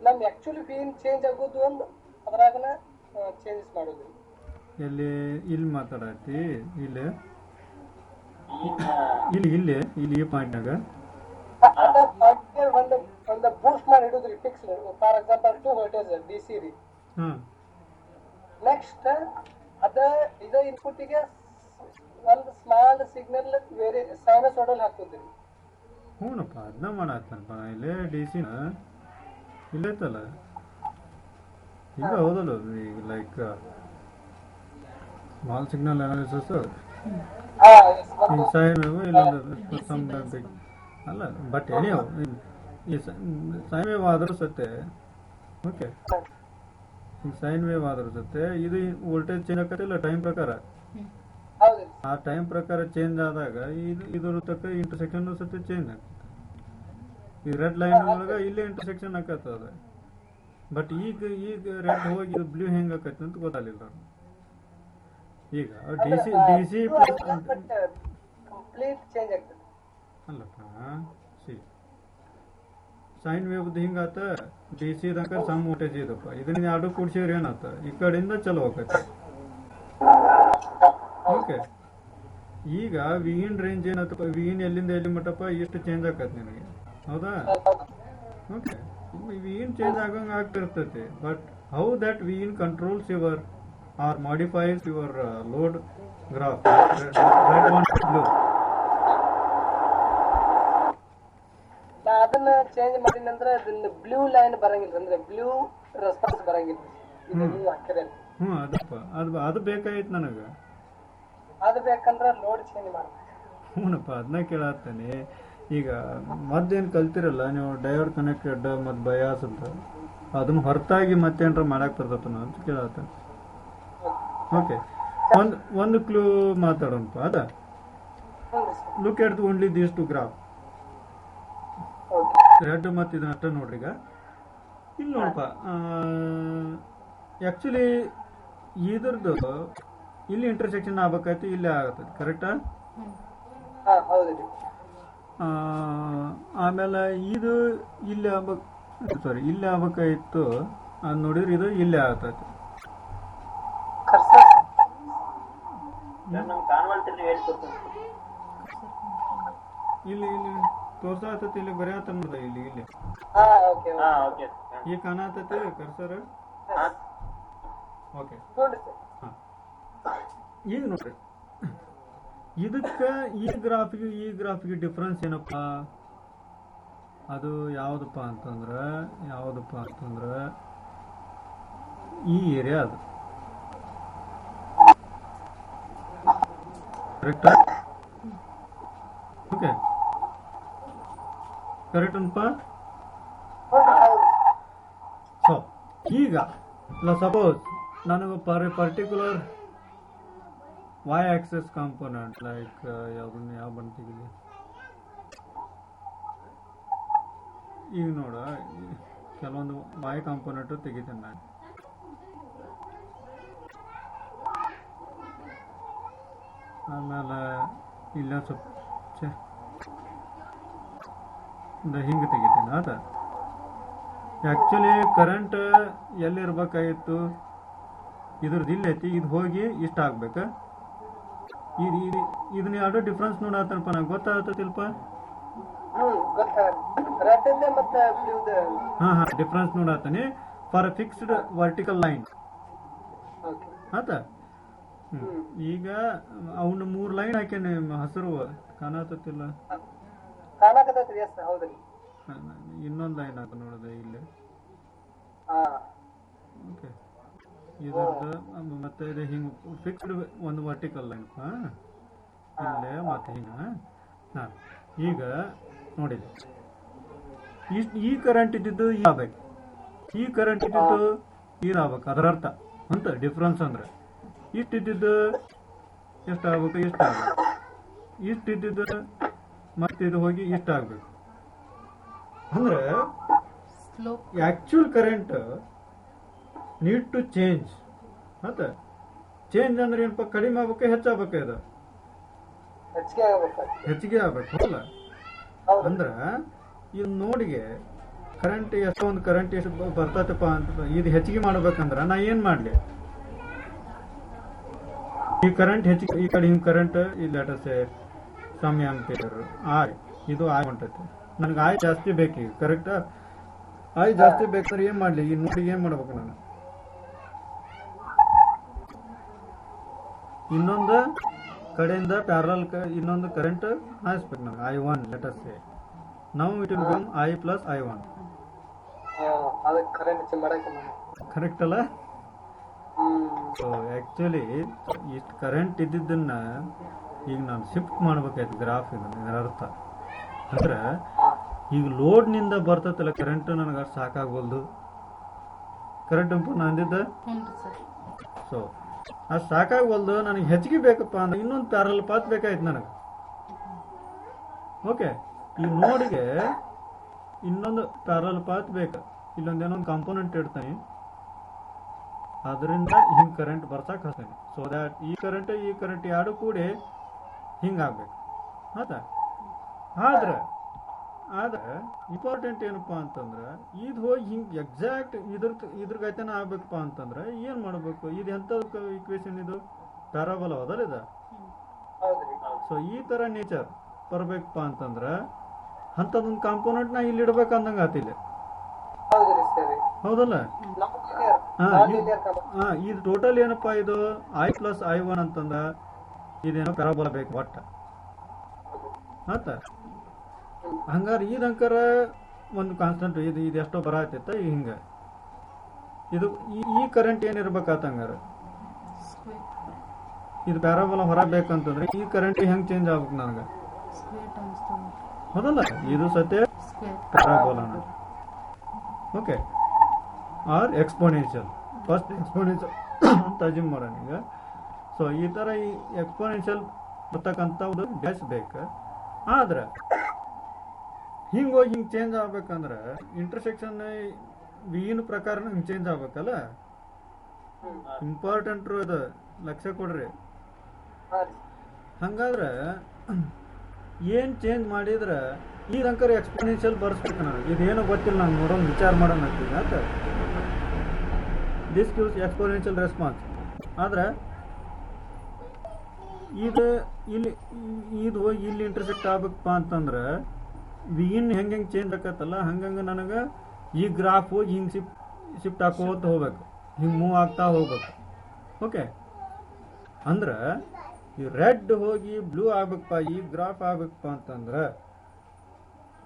ನಮ್ ಆಕ್ಚುಲಿ ಪಿನ್ ಚೇಂಜ್ ಆಗೋದು ಒಂದು ಅದ್ರಾಗನ ಚೇಂಜಸ್ ಮಾಡೋದ್ರಿ. ಇಲ್ಲಿ ಮಾತಾಡತ್ತಿ, ಇಲ್ಲಿ ಈ ಪಾಯಿಂಟ್ನಾಗ ಒಂದು ಬೂಸ್ಟ್ ಮಾಡಿ ಹಿಡಿದ್ರಿ fix. For example 2 voltage DC ರೀ. ನೆಕ್ಸ್ಟ್ ಇದ ಇನ್ಪುಟ್ಗೆ ಒಂದು ಸ್ಮಾಲ್ ಸಿಗ್ನಲ್ ಬೇರೆ ಸೈನಸಾಯ್ಡಲ್ ಹಾಕೋದ್ರಿ. ಹ್ಞೂನಪ್ಪ, ಅದನ್ನ ಮಾಡತ್ತನಪ್ಪ. ಇಲ್ಲೇ DC ಇಲ್ಲೈತಲ್ಲ ಈಗ, ಹೌದಲ್ಲ? ಈಗ ಲೈಕ್ ಸ್ಮಾಲ್ ಸಿಗ್ನಲ್ ಅನಾಲಿಸಿಸ್ ಈಗ ಸೈನ್ ವೇವ್ ಇಲ್ಲೊಂದು ಅಲ್ಲ, ಬಟ್ ಎನಿ ಈ ಸೈನ್ ವೇವ್ ಆದರೂ ಸತ್ತೆ. ಓಕೆ, ಈಗ ಸೈನ್ ವೇವ್ ಆದರೂ ಸತ್ತೆ ಇದು ವೋಲ್ಟೇಜ್ ಚೇಂಜ್ ಆಗತ್ತಿಲ್ಲ ಟೈಮ್ ಪ್ರಕಾರ. ಆ ಟೈಮ್ ಪ್ರಕಾರ ಚೇಂಜ್ ಆದಾಗ ಇದ್ರ ತಕ್ಕ ಇಂಟರ್ಸೆಕ್ಷನ್ ಸತ್ತೆ ಚೇಂಜ್ ಆಗ್ತದೆ. ಈ ರೆಡ್ ಲೈನ್ ಒಳಗೆ ಇಲ್ಲೇ ಇಂಟರ್ಸೆಕ್ಷನ್ ಆಕತ್ತದ. ಬಟ್ ಈಗ ರೆಡ್ ಹೋಗಿ ಬ್ಲೂ ಹೆಂಗ್ ಆಕೈತಿ ಅಂತ ಗೊತ್ತಾಗಲಿಲ್ಲ. ಈಗ ಡಿಸಿ ಅಲ್ಲಪ್ಪ, ಸೈನ್ ವೇವ್ ಹಿಂಗಾತ, DC ತನಕ ಸಮ್ ವೋಲ್ಟೇಜ್ ಇದಪ್ಪ. ಇದನ್ನ ಎರಡು ಕೂಡ್ಸಿದ್ರೆ ಏನಾತ, ಈ ಕಡೆಯಿಂದ ಚಲೋ ಹೋಗತ್ತೆ. ಓಕೆ, ಈಗ ವಿನ್ ರೇಂಜ್ ಏನತ್ತಪ್ಪ, ವಿನ್ ಎಲ್ಲಿಂದ ಎಲ್ಲಿ ಮಟ್ಟಪ್ಪ ಎಷ್ಟು ಚೇಂಜ್ ಆಕತ್ ನಿನಗೆ, ಹೌದಾ? ಓಕೆ, ವಿನ್ ಚೇಂಜ್ ಆಗಂಗೆ ಆಗ್ತಿರ್ತೈತಿ. But how that Vin controls your or modifies your load graph. Red one is blue. ನಾ ಅದನ್ನ ಚೇಂಜ್ ಮಾಡಿನಂದ್ರೆ ಅದನ್ನ ಬ್ಲೂ ಲೈನ್ ಬರಂಗಿಲ್ಲ ಅಂದ್ರೆ ಬ್ಲೂ ರೆಸ್ಪಾನ್ಸ್ ಬರಂಗಿಲ್ಲ ಇದು ನೀವು ಹಾಕಿದ್ರೆ ಅದಪ್ಪ ಅದು ಬೇಕಾಗಿತ್ತು ನನಗೆ. ಅದು ಬೇಕಂದ್ರೆ ಲೋಡ್ ಚೇಂಜ್ ಮಾಡ್ಬೇಕು. ಹ್ಞೂನಪ್ಪ ಅದನ್ನ ಕೇಳತ್ತೇನೆ. ಈಗ ಮದ್ದೇನು ಕಲ್ತಿರಲ್ಲ ನೀವು ಡೈವರ್ ಕನೆಕ್ಟೆಡ್ ಮತ್ತು ಬಯಾಸ್ ಅಂತ ಅದನ್ನ ಹೊರತಾಗಿ ಮತ್ತೇನಾರ ಮಾಡಕ್ ಬರ್ತತನ ಅಂತ ಕೇಳತ್ತ. ಓಕೆ, ಒಂದು ಕ್ಲೂ ಮಾತಾಡೋಣಪ್ಪ. ಅದ look at only these two graph red ಮತ್ತು ಇದನ್ನ ಅಷ್ಟ ನೋಡ್ರಿ. ಈಗ ಇಲ್ಲಿ ನೋಡಪ್ಪ, ಆ್ಯಕ್ಚುಲಿ ಇದ್ರದ್ದು ಇಲ್ಲಿ ಇಂಟರ್ಸೆಕ್ಷನ್ ಆಗ್ಬೇಕಾಯ್ತು, ಇಲ್ಲೇ ಆಗತ್ತೈತಿ. ಕರೆಕ್ಟಾ? ಆಮೇಲೆ ಇದು ಇಲ್ಲಿ ಇಲ್ಲಿ ಆಗ್ಬೇಕಾಯ್ತು. ಅದು ನೋಡಿದ್ರೆ ಇದು ಇಲ್ಲೇ ಆಗತೈತಿ. ಇಲ್ಲಿ ಇಲ್ಲಿ ತೋರ್ಸಾತತಿ, ಇಲ್ಲಿ ಬರೆಯತ್ತ ನೋಡ್ದ, ಇಲ್ಲಿ ಇಲ್ಲಿ ಈ ಕಾಣತತಿ ಕರ್ಸರ್. ಓಕೆ, ಈಗ ನೋಡ್ರಿ ಇದಕ್ಕ ಈ ಗ್ರಾಫಿಗೆ ಡಿಫ್ರೆನ್ಸ್ ಏನಪ್ಪ? ಅದು ಯಾವ್ದಪ್ಪ ಅಂತಂದ್ರ ಈ ಏರಿಯಾ ಅದು. ಕರೆಕ್ಟಾ? ಓಕೆ, ಕರೆಕ್ಟ್ ಅನ್ಪ. ಸೊ ಈಗ ಸಪೋಸ್ ನನಗೆ particular y axis component like ಯಾವ ಬಂತಿಗಿದೆ ಈಗ ನೋಡ, ಕೆಲವೊಂದು y ಕಾಂಪೋನೆಂಟ್ ತೆಗಿತೇನೆ ನಾನು. ಆಮೇಲೆ ಇಲ್ಲ ಸ್ವಲ್ಪ ಹಿಂಗೆ ತೆಗಿತೇನೆ. ಆತ ಆ್ಯಕ್ಚುಲಿ ಕರೆಂಟ್ ಎಲ್ಲಿರ್ಬೇಕಾಗಿತ್ತು? ಇದ್ರದ್ದು ಇಲ್ಲೈತಿ, ಇದು ಹೋಗಿ ಇಷ್ಟ ಆಗ್ಬೇಕು. ಇದನ್ನ ಎರಡು ಡಿಫ್ರೆನ್ಸ್ ನೋಡತ್ತನಪ್ಪ, ನಂಗೆ ಗೊತ್ತಾಗತ್ತಿಲ್ಪ. ಹಾ ಡಿಫ್ರೆನ್ಸ್ ನೋಡತ್ತಾನೆ ಫಾರ್ ಫಿಕ್ಸ್ಡ್ ವರ್ಟಿಕಲ್ ಲೈನ್. ಆತ ಈಗ ಅವನು 3 ಲೈನ್ ಹಾಕ್ಯಾನೆ, ಹಸಿರು ಕಾಣತ್ತಿಲ್ಲ. ಇನ್ನೊಂದು ಲೈನ್ ಹಾಕ ನೋಡಿದೆ ಇಲ್ಲಿ. ಓಕೆ, ಇದ್ರದ್ದು ಮತ್ತೆ ಇದು ಹಿಂಗೆ ಫಿಕ್ಸ್ಡ್ ಒಂದು ವರ್ಟಿಕಲ್ ಲೈನ್ ಇಲ್ಲೇ ಮತ್ತೆ ಹಿಂಗ. ಈಗ ನೋಡಿದೆ, ಈ ಕರೆಂಟ್ ಇದ್ದಿದ್ದು ಆಗ್ಬೇಕು, ಈ ಕರೆಂಟ್ ಇದ್ದಿದ್ದು ಇದಾಗಬೇಕು. ಅದರ ಅರ್ಥ ಅಂತ ಡಿಫ್ರೆನ್ಸ್ ಅಂದ್ರೆ ಇಷ್ಟಿದ್ದು ಎಷ್ಟಾಗಬೇಕು, ಇಷ್ಟಾಗಬೇಕು, ಇಷ್ಟಿದ್ದು ಮತ್ತೆ ಇದು ಹೋಗಿ ಇಷ್ಟ ಆಗ್ಬೇಕು. ಅಂದ್ರೆ actual current need to change. ಮತ್ತೆ ಚೇಂಜ್ ಅಂದ್ರೆ ಏನಪ್ಪ? ಕಡಿಮೆ ಆಗ್ಬೇಕು, ಹೆಚ್ಚಾಗಬೇಕು? ಇದು ಹೆಚ್ಚಿಗೆ ಆಗ್ಬೇಕು ಅಲ್ಲ? ಅಂದ್ರ ಇದು ನೋಡಿಗೆ ಕರೆಂಟ್ ಎಷ್ಟೊಂದು ಕರೆಂಟ್ ಎಷ್ಟು ಬರ್ತೈತಪ್ಪ ಅಂತ ಇದು ಹೆಚ್ಚಿಗೆ ಮಾಡ್ಬೇಕಂದ್ರ ನಾ ಏನ್ ಮಾಡ್ಲಿ? ಈ ಕರೆಂಟ್ ಹೆಚ್ಚಿಗೆ, ಈ ಕಡೆ ಹಿಂಗ್ ಕರೆಂಟ್ ಲೆಟರ್ಸೆ ಸಮ್ ಆಂಪಿಯರ್ ಆಯ್, ಇದು ಆಯ್ ಹೊಂಟೈತಿ. ನನ್ಗೆ ಆಯ್ ಜಾಸ್ತಿ ಬೇಕೀಗ. ಕರೆಕ್ಟಾ? ಆಯ್ ಜಾಸ್ತಿ ಬೇಕಾದ್ರೆ ಏನ್ ಮಾಡ್ಲಿ? ಈ ನೋಡಿ ಏನ್ ಮಾಡ್ಬೇಕು ನಾನು? ಇನ್ನೊಂದು ಕಡೆಯಿಂದ ಪ್ಯಾರಲ್ ಇನ್ನೊಂದು ಕರೆಂಟ್ ಹಾಯಿಸ್ಬೇಕು ನಾನು. I1 ಲೆಟರ್ಸೆ ನಾವು it will become I plus I1. Correct ಅಲ್ಲ? ಸೊ ಆಕ್ಚುಲಿ ಇಷ್ಟು ಕರೆಂಟ್ ಇದ್ದಿದ್ದನ್ನ ಈಗ ನಾನು ಶಿಫ್ಟ್ ಮಾಡ್ಬೇಕಾಯ್ತು ಗ್ರಾಫ್. ಇದರ ಅರ್ಥ ಅಂದ್ರೆ ಈಗ ಲೋಡ್ನಿಂದ ಬರ್ತೈತಲ್ಲ ಕರೆಂಟ್, ನನಗೆ ಅಷ್ಟು ಸಾಕಾಗಲ್ದು. ಕರೆಕ್ಟ್ ಅಂಪ ನಾ ಅಂದಿದ್ದ? ಸೊ ಅಷ್ಟು ಸಾಕಾಗಲ್ದು, ನನಗೆ ಹೆಚ್ಚಿಗೆ ಬೇಕಪ್ಪ ಅಂದ್ರೆ ಇನ್ನೊಂದು ಪ್ಯಾರಲ್ ಪಾತ್ ಬೇಕಾಯ್ತು ನನಗೆ. ಓಕೆ, ಈ ನೋಡಿಗೆ ಇನ್ನೊಂದು ಪ್ಯಾರಲ್ ಪಾತ್ ಬೇಕು. ಇಲ್ಲೊಂದೇನೋ ಒಂದು ಕಾಂಪೋನೆಂಟ್ ಇಡ್ತಾನೆ, ಅದರಿಂದ ಹಿಂಗೆ ಕರೆಂಟ್ ಬರ್ಸಕ್ಕೆ ಹಾಕ್ತಾನೆ. ಸೊ ದ್ಯಾಟ್ ಈ ಕರೆಂಟ್ ಎರಡು ಕೂಡಿ ಹಿಂಗಾಗ್ಬೇಕು. ಆದ್ರೆ ಇಂಪಾರ್ಟೆಂಟ್ ಏನಪ್ಪಾ ಅಂತಂದ್ರೆ ಇದು ಹೋಗಿ ಹಿಂಗೆ ಎಕ್ಸಾಕ್ಟ್ ಇದ್ರಗೈತನ ಆಗ್ಬೇಕಪ್ಪ ಅಂತಂದ್ರೆ ಏನ್ ಮಾಡ್ಬೇಕು? ಇದು ಎಂತ ಈಕ್ವೇಶನ್? ಇದು ಪ್ಯಾರಾಬೋಲಾ ಹೌದಲ್ಲ ಇದು? ಸೊ ಈ ತರ ನೇಚರ್ ಬರ್ಬೇಕಪ್ಪ ಅಂತಂದ್ರೆ ಅಂತದೊಂದು ಕಾಂಪೋನೆಂಟ್ ನಾ ಇಲ್ಲಿ ಇಡ್ಬೇಕು ಅಂದಂಗ ಆತಿಲ್ಲ, ಹೌದಲ್ಲ? ಇದು ಟೋಟಲ್ ಏನಪ್ಪಾ ಇದು I+I1 ಅಂತಂದ ಇದೇನೋ ಪ್ಯಾರಾಬೋಲಾ ಬೇಕು ಒಟ್ಟ ಆತ ಹಂಗಾರೆ ಇದಂಕರ ಒಂದು ಕಾನ್ಸ್ಟೆಂಟ್ ಇದು ಎಷ್ಟೋ ಬರತ್ತೈತ ಹಿಂಗ ಇದು ಈ ಕರೆಂಟ್ ಏನಿರ್ಬೇಕಾತ ಹಂಗಾರ ಇದು ಪ್ಯಾರಾಬೋಲಾ ಹೊರ ಬೇಕಂತಂದ್ರೆ ಈ ಕರೆಂಟ್ ಹೆಂಗ್ ಚೇಂಜ್ ಆಗ್ಬೇಕು ನನಗೆ ಹೌದಲ್ಲ ಇದು ಸತ್ಯ ಪ್ಯಾರಾಬೋಲಾನ okay or exponential first exponential ಅಂತ ಅಜ್ಯೂಮ್ ಮಾಡೋಣ ಈಗ ಸೊ ಈ ಥರ ಈ ಎಕ್ಸ್ಪೋನೆನ್ಷಿಯಲ್ ಬರ್ತಕ್ಕಂಥ ಒಂದು ಡ್ಯಾಶ್ ಬೇಕು ಆದ್ರೆ ಹಿಂಗೆ ಹೋಗಿ ಹಿಂಗೆ ಚೇಂಜ್ ಆಗ್ಬೇಕಂದ್ರೆ ಇಂಟರ್ಸೆಕ್ಷನ್ ವಿನ್ ಪ್ರಕಾರ ಹಿಂಗೆ ಚೇಂಜ್ ಆಗ್ಬೇಕಲ್ಲ ಇಂಪಾರ್ಟೆಂಟ್ ಅದು ಲಕ್ಷ್ಯ ಕೊಡ್ರಿ ಹಂಗಾದ್ರೆ ಏನು ಚೇಂಜ್ ಮಾಡಿದ್ರೆ ಇದಂಕರ್ ಎಕ್ಸ್ಪೋನೆನ್ಷಿಯಲ್ ಬರ್ಸ್ಬೇಕು ನಾನು ಇದೇನೋ ಗೊತ್ತಿಲ್ಲ ನಾನು ನೋಡೋಣ ವಿಚಾರ ಮಾಡೋಣ ಅಂತೀನಿ ಆತ ದಿಸ್ ಗಿವ್ಸ್ ಎಕ್ಸ್ಪೋನೆನ್ಷಿಯಲ್ ರೆಸ್ಪಾನ್ಸ್ ಆದ್ರೆ ಇದು ಇಲ್ಲಿ ಇಂಟರ್ಸೆಕ್ಟ್ ಆಗ್ಬೇಕಪ್ಪ ಅಂತಂದ್ರೆ ವಿನ್ ಹೆಂಗೆ ಚೇಂಜ್ ಆಕತ್ತಲ್ಲ ಹಂಗಂಗೆ ನನಗೆ ಈ ಗ್ರಾಫ್ ಹೋಗಿ ಹಿಂಗೆ ಶಿಫ್ಟ್ ಹಾಕೋತ ಹೋಗ್ಬೇಕು ಹಿಂಗೆ ಮೂವ್ ಆಗ್ತಾ ಹೋಗ್ಬೇಕು ಓಕೆ ಅಂದ್ರೆ ಈ ರೆಡ್ ಹೋಗಿ ಬ್ಲೂ ಆಗ್ಬೇಕಪ್ಪ ಈ ಗ್ರಾಫ್ ಆಗ್ಬೇಕಪ್ಪ ಅಂತಂದ್ರೆ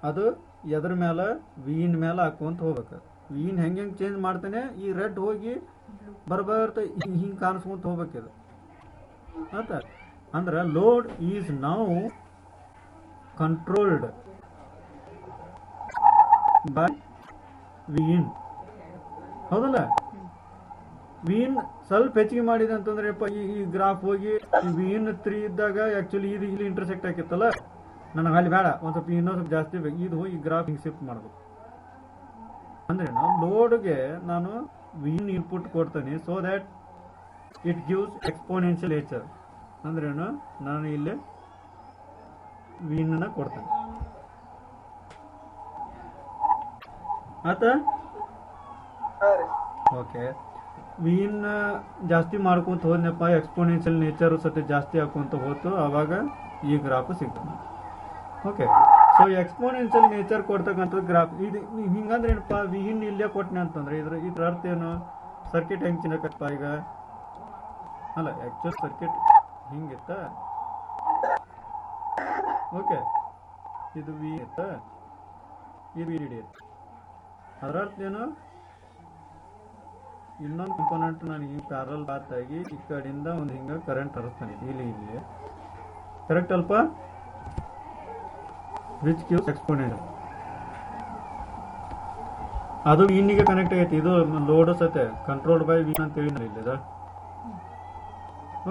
ಅದು ಎದ್ರ ಮೇಲೆ ವಿನ್ ಮೇಲೆ ಹಾಕೊಂತ ಹೋಗ್ಬೇಕು ವಿನ್ ಹೆಂಗೆ ಚೇಂಜ್ ಮಾಡ್ತಾನೆ ಈ ರೆಡ್ ಹೋಗಿ ಬರ್ಬರ್ತ ಹಿಂಗೆ ಕಾಣಿಸ್ಕೊಂತ ಹೋಗ್ಬೇಕಿದು ಆತ ಅಂದ್ರೆ load is now controlled by win ಹೌದಲ್ಲ ವಿನ್ ಸ್ವಲ್ಪ ಹೆಚ್ಚಿಗೆ ಮಾಡಿದೆ ಅಂತಂದ್ರೆ ಈ ಗ್ರಾಫ್ ಹೋಗಿ ವಿನ್ 3 ಇದ್ದಾಗ ಆಕ್ಚುಲಿ ಇದು ಇಲ್ಲಿ ಇಂಟರ್ಸೆಕ್ಟ್ ಆಗಿತ್ತಲ್ಲ ನನಗೆ ಅಲ್ಲಿ ಬೇಡ ಒಂದು ಸ್ವಲ್ಪ ಇನ್ನೊಂದು ಸ್ವಲ್ಪ ಜಾಸ್ತಿ ಬೇಕು ಇದು ಈ ಗ್ರಾಫ್ ಹಿಂಗೆ ಶಿಫ್ಟ್ ಮಾಡಬೇಕು ಅಂದ್ರೆ ಲೋಡ್ಗೆ ನಾನು ವಿನ್ ಇನ್ಪುಟ್ ಕೊಡ್ತೇನೆ so that it gives exponential nature ಅಂದ್ರೇನು ನಾನು ಇಲ್ಲಿ ವಿನ್ ಕೊಡ್ತೇನೆ ಆತ ಓಕೆ ವಿನ್ ಜಾಸ್ತಿ ಮಾಡ್ಕೊಂತ ಹೋದ್ನಪ್ಪ ಎಕ್ಸ್ಪೋನೆನ್ಷಿಯಲ್ ನೇಚರ್ ಸತಿ ಜಾಸ್ತಿ ಹಾಕೊಂತ ಹೋತು ಅವಾಗ ಈ ಗ್ರಾಫ್ ಸಿಗ್ತದೆ ಓಕೆ ಸೊ ಎಕ್ಸ್ಪೋನೆನ್ಷಿಯಲ್ ನೇಚರ್ ಕೊಡ್ತಕ್ಕಂಥ ಗ್ರಾಫ್ ಇದು ಹಿಂಗಂದ್ರೆ ಏನಪ್ಪ ವಿನ್ ಇಲ್ಲೇ ಕೊಟ್ಟನೆ ಅಂತಂದ್ರೆ ಇದ್ರ ಅರ್ಥ ಏನು ಸರ್ಕಿಟ್ ಹೆಂಗೆ ಚಿನ್ನಕಪ್ಪ ಈಗ ಅಲ್ಲ ಆಕ್ಚುಲ್ ಸರ್ಕಿಟ್ ಹಿಂಗಿತ್ತ ಓಕೆ ಇದು ವಿ ಇತ್ತ ಇದು ವಿ ಡಿ ಇತ್ತು ಅದರ ಅರ್ಥ ಏನು ಇನ್ನೊಂದು ಕಂಪೋನೆಂಟ್ ನಾನು ಈ ಪ್ಯಾರಲ್ ಬಾತ್ ಆಗಿ ಈ ಕಡೆಯಿಂದ ಒಂದು ಹಿಂಗೆ ಕರೆಂಟ್ ಹರಿಸ್ತಾನೆ ಇಲ್ಲಿ ಕರೆಕ್ಟ್ ಅಲ್ಪ ವಿಚ್ ಗಿವ್ಸ್ ಎಕ್ಸ್ಪೋನೆಂಟ್ ಅದು ಇನ್ನಿಗೆ ಕನೆಕ್ಟ್ ಆಗೈತಿ ಇದು ಲೋಡ್ ಸತೆ ಕಂಟ್ರೋಲ್ಡ್ ಬೈ ವಿನ್ ಅಂತ ಹೇಳಿ ಇಲ್ಲಿದ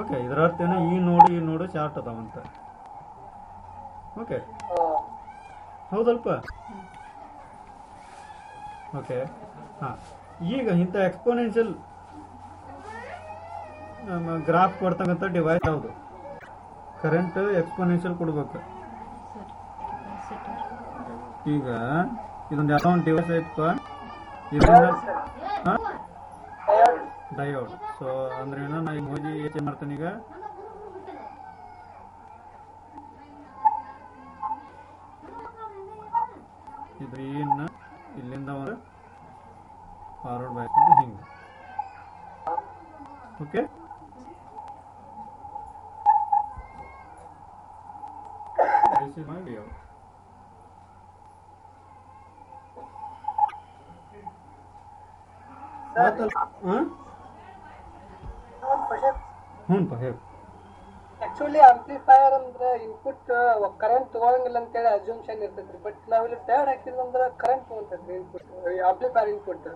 ಓಕೆ ಇದರ ಅರ್ಥ ಏನೋ ಈ ನೋಡು ಶಾರ್ಟ್ ಅದಾವಂತ ಓಕೆ ಹೌದಲ್ಪ ಓಕೆ ಹಾಂ ಈಗ ಇಂಥ ಎಕ್ಸ್ಪೋನೆನ್ಷಿಯಲ್ ಗ್ರಾಫ್ ಕೊಡ್ತಕ್ಕಂಥ ಡಿವೈಸ್ ಯಾವುದು ಕರೆಂಟ್ ಎಕ್ಸ್ಪೋನೆನ್ಷಿಯಲ್ ಕೊಡ್ಬೇಕು ಈಗ ಇದೊಂದು ಯಾವ ಒಂದು ಡಿವೈಸ್ ಐತಪ್ಪ ಇದರಿಂದ ಡಯೋಡ್ ಸೊ ಅಂದ್ರೆ ಏನೋ ನಾ ಈಗ ಹೋಗಿ ಏನು ಮಾಡ್ತೇನೆ ಈಗ ಇದು ಇಲ್ಲಿಂದ ಒಂದು ಫಾರ್ವರ್ಡ್ ಬ್ಯಾಕ್ ಅಂತ ಹಿಂಗೆ okay this is my layout actually amplifier ಅಂದ್ರೆ ಇನ್ಪುಟ್ ಕರೆಂಟ್ ತಗೊಳಂಗಿಲ್ಲ ಅಂತೇಳಿ ಅಸ್ಯೂಮ್ಷನ್ ಇರ್ತೈತ್ರಿ ಬಟ್ ನಾವಿಲ್ಲಿ ಟ್ಯಾಡ್ ಹಾಕಿದ್ರಂದ್ರೆ ಕರೆಂಟ್ ತಗೊಂತೈತ್ರಿ input amplifier input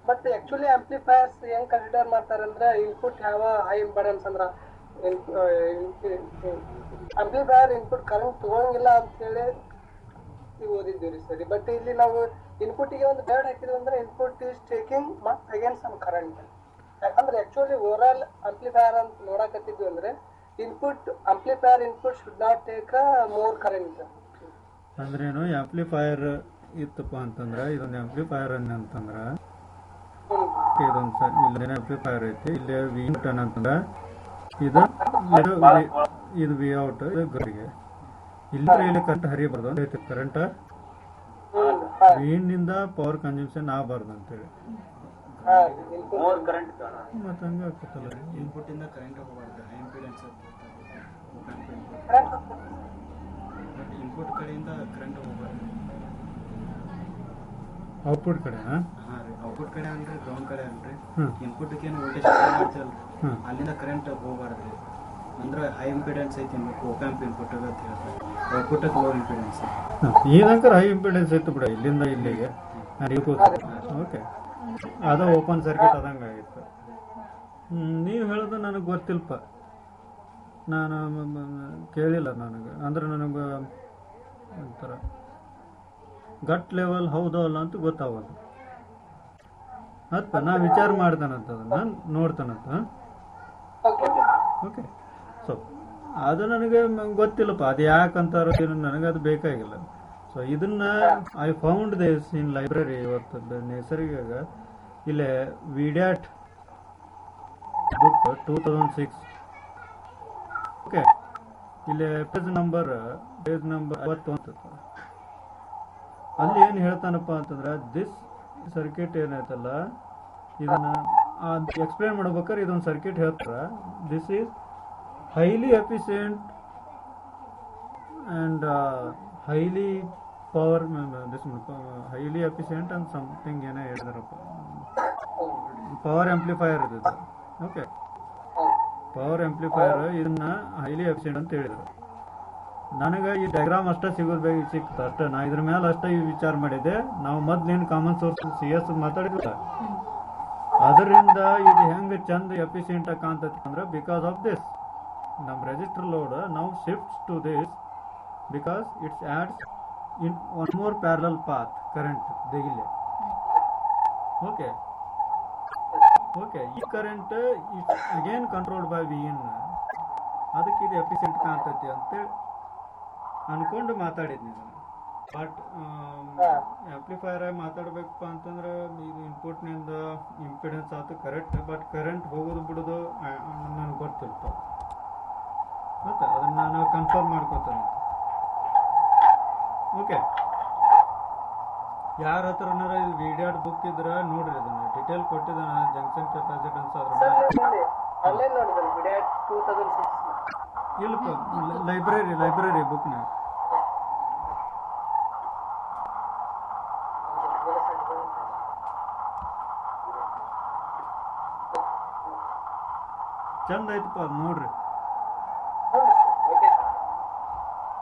but actually amplifiers ಹೆಂಗ್ ಕನ್ಸಿಡರ್ ಮಾಡ್ತಾರಂದ್ರೆ ಇನ್ಪುಟ್ ಯಾವ ಹೈ ಇಂಪಾರ್ಟೆನ್ಸ್ ಅಂದ್ರ ಆಂಪ್ಲಿಫೈಯರ್ ಇನ್ಪುಟ್ ಕರೆಂಟ್ ತಗೊಳಂಗಿಲ್ಲ ಅಂತ ಹೇಳಿ ಓದಿದ್ದೀವಿ ಸರಿ ಬಟ್ ಇಲ್ಲಿ ನಾವು ಇನ್ಪುಟ್ಗೆ ಒಂದು ಟ್ಯಾಡ್ ಹಾಕಿದ್ವಿ ಅಂದ್ರೆ ಇನ್ಪುಟ್ ಈಸ್ ಟೇಕಿಂಗ್ ಮತ್ ಅಗೇನ್ ಸಮ್ ಕರೆಂಟ್ ಯಾಕಂದ್ರೆ ಆಕ್ಚುಲಿ ಓವರ್ ಆಲ್ ಆಂಪ್ಲಿಫೈಯರ್ ಅಂತ ನೋಡಕತ್ತಿದ್ವಿ ಅಂದ್ರೆ input amplifier input should not take more current ಅಂದ್ರೇನು ಆಂಪ್ಲಿಫೈಯರ್ ಇತ್ತಪ್ಪ ಅಂತಂದ್ರೆ ಇದೊಂದು ಆಂಪ್ಲಿಫೈಯರ್ ಅಂತಂದ್ರ ಇದೊಂದು ಇಲ್ಲೇನು ಆಂಪ್ಲಿಫೈಯರ್ ಐತಿ ಇಲ್ಲಿ ವಿ ಟನ್ ಅಂತಂದ್ರ ಇದು ವಿ ಔಟ್ ಗರಿಗೆ ಇಲ್ಲಿ ಕರೆಂಟ್ ಹರಿಯಬಾರ್ದು ಐತಿ ಕರೆಂಟ್ ವಿನ್ ನಿಂದ ಪವರ್ ಕನ್ಸಂಪ್ಷನ್ ಆಗಬಾರ್ದು ಅಂತೇಳಿ ಮೋರ್ ಕರೆಂಟ್ ಮತ್ತೆ ಹಂಗೆ ಆಗ್ತಲ್ಲ. ಇನ್ಪುಟ್ ಇಂದ ಕರೆಂಟ್ ಹೋಗಬಾರ್ದು, ಹೈ ಇಂಪಿಡೆನ್ಸ್ ಇನ್ಪುಟ್ ಕಡೆಯಿಂದ ಕರೆಂಟ್ ಹೋಗಬಾರ್ದು. ಔಟ್ಪುಟ್ ಕಡೆ ಹಾಂ ರೀ, ಔಟ್ಪುಟ್ ಕಡೆ ಅಲ್ರಿ, ಗ್ರೌಂಡ್ ಕಡೆ ಅಲ್ರಿ. ಇನ್ಪುಟ್ಗೆ ಏನು ವೋಲ್ಟೇಜ್ ಮಾಡ್ತಲ್ರಿ, ಅಲ್ಲಿಂದ ಕರೆಂಟ್ ಹೋಗಬಾರ್ದು. ಅಂದ್ರೆ ಹೈ ಇಂಪಿಡೆನ್ಸ್ ಐತಿ ಓಪ್ಯಾಂಪ್ ಇನ್ಪುಟ್ ಅಂತ ಹೇಳ್ತಾರೆ, ಔಟ್ಪುಟ್ ಲೋ ಇಂಪಿಡೆನ್ಸ್. ಈಗಂಕರ್ ಹೈ ಇಂಪಿಡೆನ್ಸ್ ಐತೆ ಬಿಡ, ಇಲ್ಲಿಂದ ಇಲ್ಲಿಗೆ. ಓಕೆ, ಅದ ಓಪನ್ ಸರ್ಕ್ಯೂಟ್ ಆದಂಗೆ ಆಗಿತ್ತು. ನೀವು ಹೇಳೋದು ನನಗೆ ಗೊತ್ತಿಲ್ಪ, ನಾನು ಕೇಳಿಲ್ಲ ನನಗೆ. ಅಂದ್ರೆ ನನಗೆ ಒಂಥರ ಗಟ್ ಲೆವೆಲ್ ಹೌದೋ ಅಲ್ಲ ಅಂತ ಗೊತ್ತಾಗಲ್ಲ. ಅತ್ತ ನಾ ವಿಚಾರ ಮಾಡ್ತಾನಂತ, ನಾನು ನೋಡ್ತಾನಂತ. ಓಕೆ, ಸೊ ಅದು ನನಗೆ ಗೊತ್ತಿಲ್ಲಪ್ಪ, ಅದು ಯಾಕಂತಾರೋ ಏನು ನನಗೆ ಅದು ಬೇಕಾಗಿಲ್ಲ. ಸೊ ಇದನ್ನ I found this in library. ಇವತ್ತು ನೈಸರ್ಗಿಕ ಇಲ್ಲೇ ವಿಡ್ಯಾಟ್ ಬುಕ್ 2006. ಓಕೆ, ಇಲ್ಲಿ ಪೇಜ್ ನಂಬರ್ 51. ಅಲ್ಲಿ ಏನು ಹೇಳ್ತಾನಪ್ಪ ಅಂತಂದ್ರೆ, ದಿಸ್ ಸರ್ಕ್ಯೂಟ್ ಏನೈತಲ್ಲ ಇದನ್ನ ಎಕ್ಸ್ಪ್ಲೇನ್ ಮಾಡ್ಬೇಕಾದ್ರೆ ಇದೊಂದು ಸರ್ಕ್ಯೂಟ್ ಹೇಳ್ತಾರ. This is highly efficient and highly power, highly efficient and something ಏನೋ ಹೇಳಿದಾರಪ್ಪ. ಪವರ್ ಆಂಪ್ಲಿಫೈಯರ್ ಇದು. ಓಕೆ, ಪವರ್ ಆಂಪ್ಲಿಫೈಯರ್ ಇದನ್ನ ಹೈಲಿ ಎಫಿಷಿಯಂಟ್ ಅಂತ ಹೇಳಿದ್ರು. ನನಗೆ ಈ ಡಯಾಗ್ರಾಮ್ ಅಷ್ಟೇ ಸಿಕ್ತು ಅಷ್ಟೇ. ನಾ ಇದ್ರ ಮೇಲೆ ಅಷ್ಟೇ ವಿಚಾರ ಮಾಡಿದ್ದೆ. ನಾವು ಮೊದ್ಲೇನು ಕಾಮನ್ ಸೋರ್ಸ್ CS ಮಾತಾಡಿದ್ವಿ, ಅದರಿಂದ ಇದು ಹೆಂಗೆ ಚಂದ ಎಫಿಷಿಯಂಟ್ ಆಗಿ ಕಾಣ್ತೈತಿ ಅಂದ್ರೆ, ಬಿಕಾಸ್ ಆಫ್ ದಿಸ್ ನಮ್ಮ ರೆಜಿಸ್ಟರ್ ಲೋಡ್ ನಾವು shifts to this because it's adds in one more parallel path current ದಿಗಿಲೆ. ಓಕೆ ಓಕೆ, ಈ current it's again controlled by Vin. ಅದಕ್ಕೆ ಇದು ಎಫಿಷಿಯಂಟ್ ಕಾಣ್ತೈತಿ ಅಂತೇಳಿ ಅನ್ಕೊಂಡು ಮಾತಾಡಿದ್ನಿ ನಾನು. ಬಟ್ ಆಂಪ್ಲಿಫೈಯರ್ ಆಗಿ ಮಾತಾಡ್ಬೇಕಪ್ಪ ಅಂತಂದ್ರೆ ಇದು ಇನ್ಪುಟ್ನಿಂದ ಇಂಪಿಡೆನ್ಸ್ ಆಯ್ತು ಕರೆಕ್ಟ್, ಬಟ್ ಕರೆಂಟ್ ಹೋಗೋದು ಬಿಡೋದು ನನಗೆ ಗೊತ್ತಿರ್ತ. ಮತ್ತೆ ಅದನ್ನ ನಾನು ಕನ್ಫರ್ಮ್ ಮಾಡ್ಕೋತೇನೆ. ಓಕೆ, ಯಾರ ಹತ್ರನಾರ ಇದು ವಿಡಿಯಾಡ್ ಬುಕ್ ಇದ್ರೆ ನೋಡ್ರಿ, ಅದನ್ನ ಡಿಟೇಲ್ ಕೊಟ್ಟಿದ್ದಾನೆ. ಜಂಕ್ಷನ್ ಕೆಪಾಸಿಟನ್ಸ್ ಇಲ್ಲಪ್ಪ, ಲೈಬ್ರರಿ ಬುಕ್ನ. ಚಂದ ಐತಪ್ಪ, ಅದು ನೋಡ್ರಿ.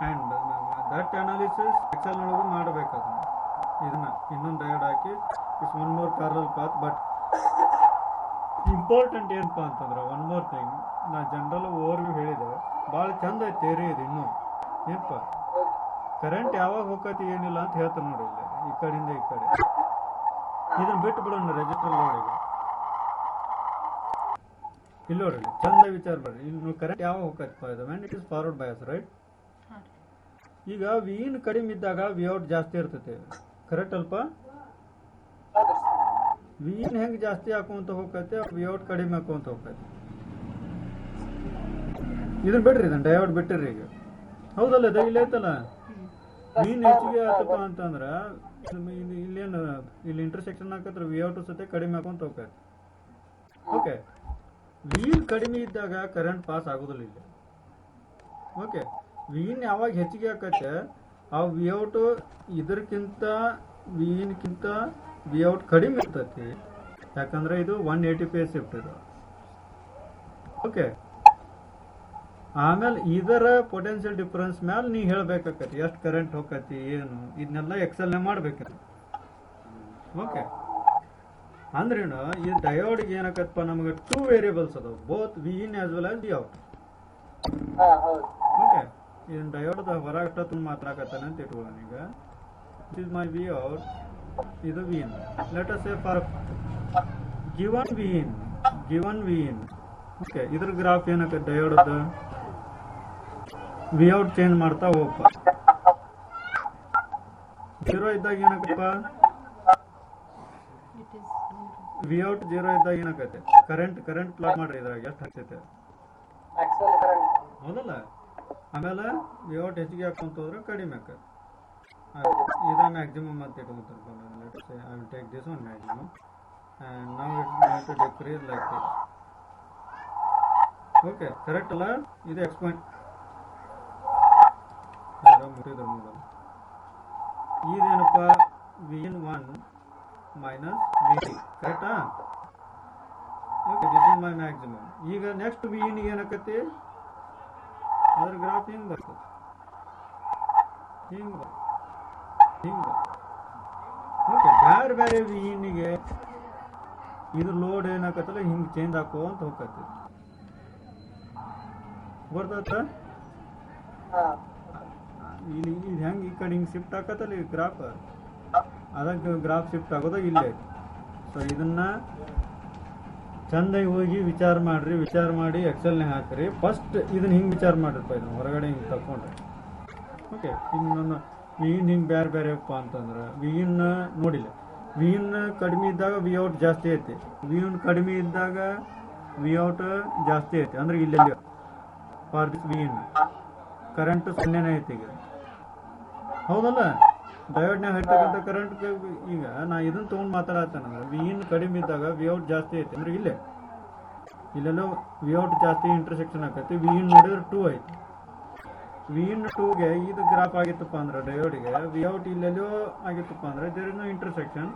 ಆ್ಯಂಡ್ ದಟ್ ಅನಾಲಿಸಿಸ್ ಎಕ್ಸೆಲ್ ಒಳಗೂ ಮಾಡಬೇಕಾದ ಇದನ್ನ ಇನ್ನೊಂದು diode hockey it's one more parallel path. But important ಏನಪ್ಪ ಅಂತಂದ್ರೆ ಒನ್ ಮೋರ್ ಥಿಂಗ್, ನಾ ಜನರಲ್ ಓವರ್ವ್ಯೂ ಹೇಳಿದೆ, ಭಾಳ ಚಂದ ಐತೆ ಥಿಯರಿ ಇದು. ಇನ್ನೂ ಏನಪ್ಪ ಕರೆಂಟ್ ಯಾವಾಗ ಹೋಗತಿ ಏನಿಲ್ಲ ಅಂತ ಹೇಳ್ತಾನೆ ನೋಡಿ. ಇಲ್ಲಿ ಈ ಕಡೆಯಿಂದ ಈ ಕಡೆ ಇದನ್ನ ಬಿಟ್ಟು ಬಿಡೋಣ ರೆಜಿಸ್ಟರ್ ಲೋಡಿಗೆ. ಇಲ್ಲಿ ನೋಡ್ರಿ, ಚಂದ ವಿಚಾರ ಮಾಡ್ರಿ. ಇಲ್ಲಿ ಕರೆಂಟ್ ಯಾವಾಗ ಹೋಗತ್ತಪ್ಪ ಇದು when it is forward bias, right? ಈಗ Vin ಕಡಿಮೆ ಇದ್ದಾಗ Vout ಜಾಸ್ತಿ ಇರ್ತೈತೆ, ಕರೆಕ್ಟ್ ಅಲ್ಪ? Vin ಹೆಂಗೆ ಜಾಸ್ತಿ ಹಾಕೊಂತ ಹೋಗತ್ತೆ, Vout ಕಡಿಮೆ ಹಾಕೊಂತ ಹೋಗತ್ತೆ. ಇದನ್ನ ಬಿಡ್ರಿ, ಇದನ್ನ ಡಯೋಡ್ ಬಿಟ್ಟಿರಿ ಈಗ. ಹೌದಲ್ಲ, ಇದು ಇಲ್ಲಿ ಐತಲ್ಲ, Vin ಹೆಚ್ಚಿಗೆ ಆತಪ್ಪ ಅಂತಂದ್ರ ಇಲ್ಲೇನು ಇಲ್ಲಿ ಇಂಟರ್ಸೆಕ್ಷನ್ ಹಾಕತ್ರ Vout ಸತೆ ಕಡಿಮೆ ಹಾಕೊಂತ ಹೋಗತ್ತೆ. ಓಕೆ, Vin ಕಡಿಮೆ ಇದ್ದಾಗ ಕರೆಂಟ್ ಪಾಸ್ ಆಗೋದಿಲ್ಲ ಇಲ್ಲಿ. ಓಕೆ, Vin ಯಾವಾಗ ಹೆಚ್ಚಿಗೆ ಆಕತ್ತೆ ಆ Vout ಇದಕ್ಕಿಂತ Vinಕ್ಕಿಂತ Vout ಕಡಿಮೆ ಇರ್ತೈತಿ. ಯಾಕಂದ್ರೆ ಇದು 180 ಫೇಸ್ ಶಿಫ್ಟ್ ಇದು. ಓಕೆ, ಆಮೇಲೆ ಇದರ ಪೊಟೆನ್ಷಿಯಲ್ ಡಿಫರೆನ್ಸ್ ಮೇಲೆ ನೀ ಹೇಳ್ಬೇಕಾಕತಿ ಎಷ್ಟು ಕರೆಂಟ್ ಹೋಗತಿ ಏನು, ಇದನ್ನೆಲ್ಲ ಎಕ್ಸೆಲ್ ಮಾಡ್ಬೇಕು. ಓಕೆ, ಅಂದ್ರೇನು ಈ ಡಯೋಡ್ಗೆ ಏನಕ್ಕಪ್ಪ, ನಮಗೆ 2 ವೇರಿಯೇಬಲ್ಸ್ ಅದಾವ, both Vin as well as Vout. Okay, ಇದನ್ನ ಡಯೋಡ್ ಹೊರಗೆ ಅಷ್ಟೊತ್ತು ಮಾತಾಡಕತ್ತಾನೆ ಅಂತ ಇಟ್ಕೊಳ್ಳೋಣ. ಈಗ ದಿಸ್ ಇಸ್ ಮೈ Vout, ಇದು Vin. Let us say for given Vin. Okay, ಇದ್ರ ಗ್ರಾಫ್ ಏನಕ್ಕೆ ಡಯೋಡ್ದು Vout ಚೇಂಜ್ ಮಾಡ್ತಾ ಹೋಗಪ್ಪ. 0 ಇದ್ದಾಗ ಏನಕ್ಕಪ್ಪ, Vout 0 ಇದ್ದಾಗ ಏನಾಗತ್ತೆ, ಕರೆಂಟ್ ಪ್ಲಾಟ್ ಮಾಡ್ರಿ. ಇದ್ರಾಗ ಎಷ್ಟು ಹಾಕ್ತೈತೆ ಹೌದಲ್ಲ? ಆಮೇಲೆ Vout ಹೆಚ್ಚಿಗೆ ಹಾಕೊಂತ ಹೋದ್ರೆ ಕಡಿಮೆ ಆಕತ್ತೆ. ಇದು ಮ್ಯಾಕ್ಸಿಮಮ್ ಅಂತ ಇಟ್ಕೊಂತಾರೆ. Let's say I will take this one maximum and now it's going to decrease like this. Okay correct ಅಲ್ಲ? ಇದು ಎಕ್ಸ್ಪಾಯಿಂಟ್ ಮುಟ್ಟಿದ್ರು ನೋಡೋದು. ಇದೇನಪ್ಪ V1 ಮೈನಸ್ VT ಕರೆಕ್ಟಾ? Okay this is my maximum. ಈಗ ನೆಕ್ಸ್ಟ್ Vin ಏನಾಕತಿ ಅದ್ರ ಗ್ರಾಫ್ ಹಿಂಗೆ ಬರ್ತದೆ, ಹಿಂಗೆ ಹಿಂಗೆ. ಓಕೆ ಬೇರೆ ಬೇರೆ Vinಗೆ ಇದು ಲೋಡ್ ಏನಾಕತ್ತಲ್ಲ ಹಿಂಗೆ ಚೇಂಜ್ ಹಾಕೋ ಅಂತ ಹೋಗತ್ತೆ. ಬರ್ತದ ಇಲ್ಲಿ ಇದು ಹೆಂಗೆ ಈ ಕಡೆ ಹಿಂಗೆ ಶಿಫ್ಟ್ ಆಕತ್ತಲ್ಲ ಈ ಗ್ರಾಫ್, ಅದಕ್ಕೆ ಗ್ರಾಫ್ ಶಿಫ್ಟ್ ಆಗೋದು ಇಲ್ಲೇ. ಸೊ ಇದನ್ನ ಚಂದಾಗಿ ಹೋಗಿ ವಿಚಾರ ಮಾಡ್ರಿ, ವಿಚಾರ ಮಾಡಿ ಎಕ್ಸೆಲ್ನಾಗ ಹಾಕ್ರಿ. ಫಸ್ಟ್ ಇದನ್ನ ಹಿಂಗೆ ವಿಚಾರ ಮಾಡಿರಪ್ಪ, ಇದನ್ನ ಹೊರಗಡೆ ಹಿಂಗೆ ತಗೊಂಡ್ರೆ. ಓಕೆ ಇನ್ನು ವಿನ್ ಹಿಂಗೆ ಬೇರೆ ಬೇರೆಪ್ಪ ಅಂತಂದ್ರೆ ವಿನ್ ನೋಡಿಲ್ಲ, ವಿನ್ ಕಡಿಮೆ ಇದ್ದಾಗ ವಿ ಔಟ್ ಜಾಸ್ತಿ ಐತಿ, ವಿನ್ ಕಡಿಮೆ ಇದ್ದಾಗ ವಿ ಔಟ್ ಜಾಸ್ತಿ ಐತಿ. ಅಂದ್ರೆ ಇಲ್ಲೆಲ್ಲಿ ಫಾರ್ ದಿಸ್ ವಿನ್ ಕರೆಂಟ್ 0 ಐತಿ ಈಗ, ಹೌದಲ್ಲ? ಡಯೋಡ್ನಾಗ ಹರಿತಕ್ಕಂಥ ಕರೆಂಟ್ ಈಗ ನಾ ಇದನ್ನ ತೊಗೊಂಡು ಮಾತಾಡತ್ತೇನಂದ್ರೆ ವಿನ್ ಕಡಿಮೆ ಇದ್ದಾಗ ವಿ ಔಟ್ ಜಾಸ್ತಿ ಐತಿ. ಅಂದ್ರೆ ಇಲ್ಲೆಲ್ಲೋ ವಿ ಔಟ್ ಜಾಸ್ತಿ ಇಂಟರ್ಸೆಕ್ಷನ್ ಆಕೈತಿ. ವಿನ್ ನೋಡಿದ್ರೆ 2 ಐತಿ. ವಿನ್ 2ಗೆ ಇದು ಗ್ರಾಫ್ ಆಗಿತ್ತಪ್ಪ ಅಂದ್ರೆ ಡಯೋಡ್ಗೆ ವಿ ಔಟ್ ಇಲ್ಲೆಲ್ಲೋ ಆಗಿತ್ತಪ್ಪ ಅಂದ್ರೆ there is no intersection.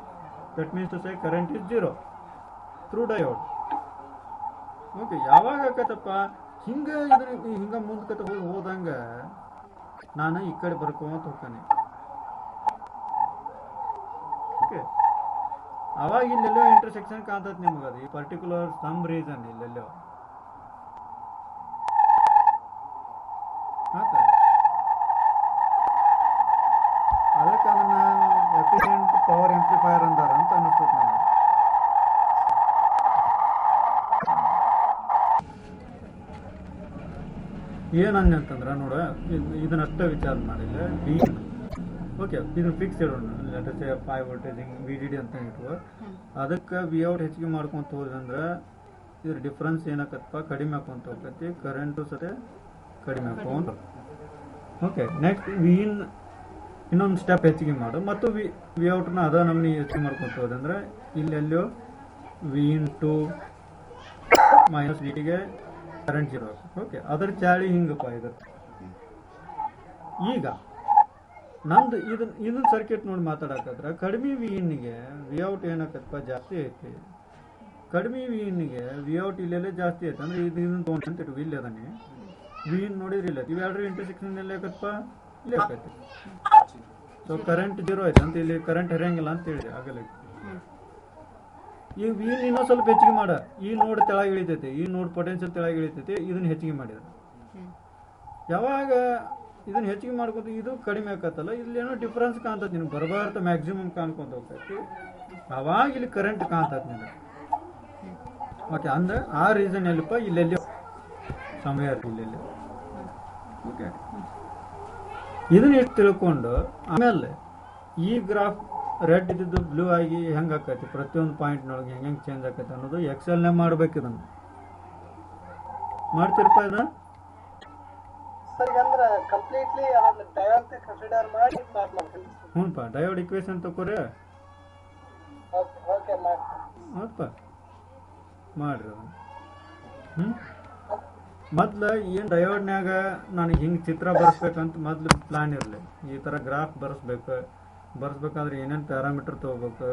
That means to say current is 0 through diode. Okay ಯಾವಾಗ ಆಕತ್ತಪ್ಪ ಹಿಂಗೆ ಇದ್ರ ಹಿಂಗೆ ಮುಂದ್ಕತ್ತ ಹೋದಂಗ ನಾನು ಈ ಕಡೆ ಬರ್ಕೊಂತ ಹೋಗ್ತಾನೆ. ಓಕೆ ಅವಾಗ ಇಲ್ಲೆಲ್ಲೋ ಇಂಟರ್ಸೆಕ್ಷನ್ ಕಾಣ್ತದೆ ನಿಮ್ಗೆ, ಅದು ಈ ಪರ್ಟಿಕ್ಯುಲರ್ ಸಮ್ ರೀಸನ್ ಇಲ್ಲೆಲ್ಲೋ ಅದಕ್ಕೆ ಅದನ್ನ ಎಫಿಷಿಯಂಟ್ ಪವರ್ ಆಂಪ್ಲಿಫೈಯರ್ ಅಂತಾರ ಅಂತ ಅನಿಸ್ತದೆ ನನಗೆ. ಏನಂತಂದ್ರೆ ನೋಡ ಇದನ್ನಷ್ಟೇ ವಿಚಾರ ಮಾಡಿಲ್ಲ. ವಿ ಓಕೆ ಇದನ್ನ ಫಿಕ್ಸ್ ಇಡೋಣ, ಲೆಟಸ್ ಸೇ 5 ವೋಲ್ಟೇಜಿಂಗ್ VDD ಅಂತ ಇಟ್ಕೋ. ಅದಕ್ಕೆ ವಿ ಔಟ್ ಹೆಚ್ಚಿಗೆ ಮಾಡ್ಕೊಂತ ಹೋದಂದ್ರೆ ಇದ್ರ ಡಿಫ್ರೆನ್ಸ್ ಏನಾಕತ್ತಪ್ಪ ಕಡಿಮೆ ಹಾಕೊಂತ ಹೋಗ್ತೈತಿ, ಕರೆಂಟು ಸತೆ ಕಡಿಮೆ ಹಾಕೊಂತ. ಓಕೆ ನೆಕ್ಸ್ಟ್ ವಿನ್ ಇನ್ನೊಂದು ಸ್ಟೆಪ್ ಹೆಚ್ಚಿಗೆ ಮಾಡು ಮತ್ತು ವಿ ಔಟ್ನ ಅದ ನಮ್ನಿ ಹೆಚ್ಚಿಗೆ ಮಾಡ್ಕೊಂತ ಹೋದಂದ್ರೆ ಇಲ್ಲೆಲ್ಲೋ V2 ಮೈನಸ್ VTಗೆ ಕರೆಂಟ್ 0. ಓಕೆ ಅದ್ರ ಚಾಳಿ ಹಿಂಗಪ್ಪ ಇದು. ಈಗ ನಮ್ದು ಇದನ್ನ ಸರ್ಕ್ಯೂಟ್ ನೋಡಿ ಮಾತಾಡಕತ್ರ ಕಡಿಮೆ ವಿನ್ಗೆ ವಿ ಔಟ್ ಏನಾಕತ್ತಪ್ಪ ಜಾಸ್ತಿ ಐತಿ, ಕಡಿಮೆ ವಿನ್ಗೆ ವಿ ಔಟ್ ಇಲ್ಲೆಲ್ಲ ಜಾಸ್ತಿ ಐತೆ. ಅಂದ್ರೆ ಇದನ್ನ ತೊಗೊಂಡು ಅಂತ ಇಟ್ಟು ಇಲ್ಲಿ ಅದನ್ನೇ ವಿನ್ ನೋಡಿದ್ರೆ ಇಲ್ಲ ಇವೆರಡರ ಇಂಟರ್ಸೆಕ್ಷನ್ ಎಲ್ಲ ಯಾಕತ್ತಪ್ಪ ಇಲ್ಲೇ ಆಕೈತಿ. ಸೊ ಕರೆಂಟ್ 0 ಐತೆ ಅಂತ ಇಲ್ಲಿ ಕರೆಂಟ್ ಹರಿಯಂಗಿಲ್ಲ ಅಂತ ಹೇಳಿದೆ ಆಗಲ್ಲ. ಈಗ ವಿನ್ ಇನ್ನೊಂದು ಸ್ವಲ್ಪ ಹೆಚ್ಚಿಗೆ ಮಾಡ, ಈ ನೋಡ್ ತೆಳಗೆ ಇಳಿತೈತಿ, ಈ ನೋಡ್ ಪೊಟೆನ್ಷಿಯಲ್ ತೆಳಗೆ ಇಳಿತೈತಿ, ಇದನ್ನ ಹೆಚ್ಚಿಗೆ ಮಾಡಿದ್ರೆ ಯಾವಾಗ ಇದನ್ನ ಹೆಚ್ಚಿಗೆ ಮಾಡ್ಕೊತ ಇದು ಕಡಿಮೆ ಆಕತ್ತಲ್ಲ, ಇಲ್ಲಿ ಏನೋ ಡಿಫ್ರೆನ್ಸ್ ಕಾಣ್ತದೆ ನಿನ್ಗೆ ಬರಬಾರ್ದ ಮ್ಯಾಕ್ಸಿಮಮ್ ಕಾಣ್ಕೊಂತ ಹೋಗ್ತೈತಿ, ಅವಾಗ ಇಲ್ಲಿ ಕರೆಂಟ್ ಕಾಣ್ತದೆ ನಿನಗೆ. ಓಕೆ ಅಂದ್ರೆ ಆ ರೀಸನ್ ಎಲ್ಲಿಪ್ಪ ಇಲ್ಲೆಲ್ಲಿ ಸಮಯ ಇಲ್ಲೆಲ್ಲಿ. ಓಕೆ ಇದನ್ನ ಇಷ್ಟು ತಿಳ್ಕೊಂಡು ಆಮೇಲೆ ಈ ಗ್ರಾಫ್ ರೆಡ್ ಇದ್ದಿದ್ದು ಬ್ಲೂ ಆಗಿ ಹೆಂಗೆ ಆಕೈತಿ, ಪ್ರತಿಯೊಂದು ಪಾಯಿಂಟ್ನೊಳಗೆ ಹೆಂಗೆ ಚೇಂಜ್ ಆಕೈತಿ ಅನ್ನೋದು ಎಕ್ಸೆಲ್ನೇ ಮಾಡ್ಬೇಕು. ಇದನ್ನು ಮಾಡ್ತಿರಪ್ಪ ಇದನ್ನ ಸರ್ ಅಂದ್ರೆ ಕಂಪ್ಲೀಟ್ಲಿ ಅದನ್ನ ಡಯೋಡ್ ಕನ್ಸಿಡರ್ ಮಾಡಿ ಮಾಡ್ತೀನಿ. ಹ್ಞೂಪ್ಪ ಡಯೋಡ್ ಇಕ್ವೇಶನ್ ತಗೋರಿ. ಓಕೆ ಹೌದಪ್ಪ ಮಾಡ್ರಿ ಅದನ್ನು. ಮೊದ್ಲು ಏನು ಡಯೋಡ್ನ್ಯಾಗ ನನಗೆ ಹಿಂಗೆ ಚಿತ್ರ ಬರ್ಸ್ಬೇಕಂತ ಮೊದ್ಲು ಪ್ಲಾನ್ ಇರಲಿ. ಈ ಥರ ಗ್ರಾಫ್ ಬರ್ಸ್ಬೇಕಾದ್ರೆ ಏನೇನು ಪ್ಯಾರಾಮೀಟರ್ ತೊಗೋಬೇಕು,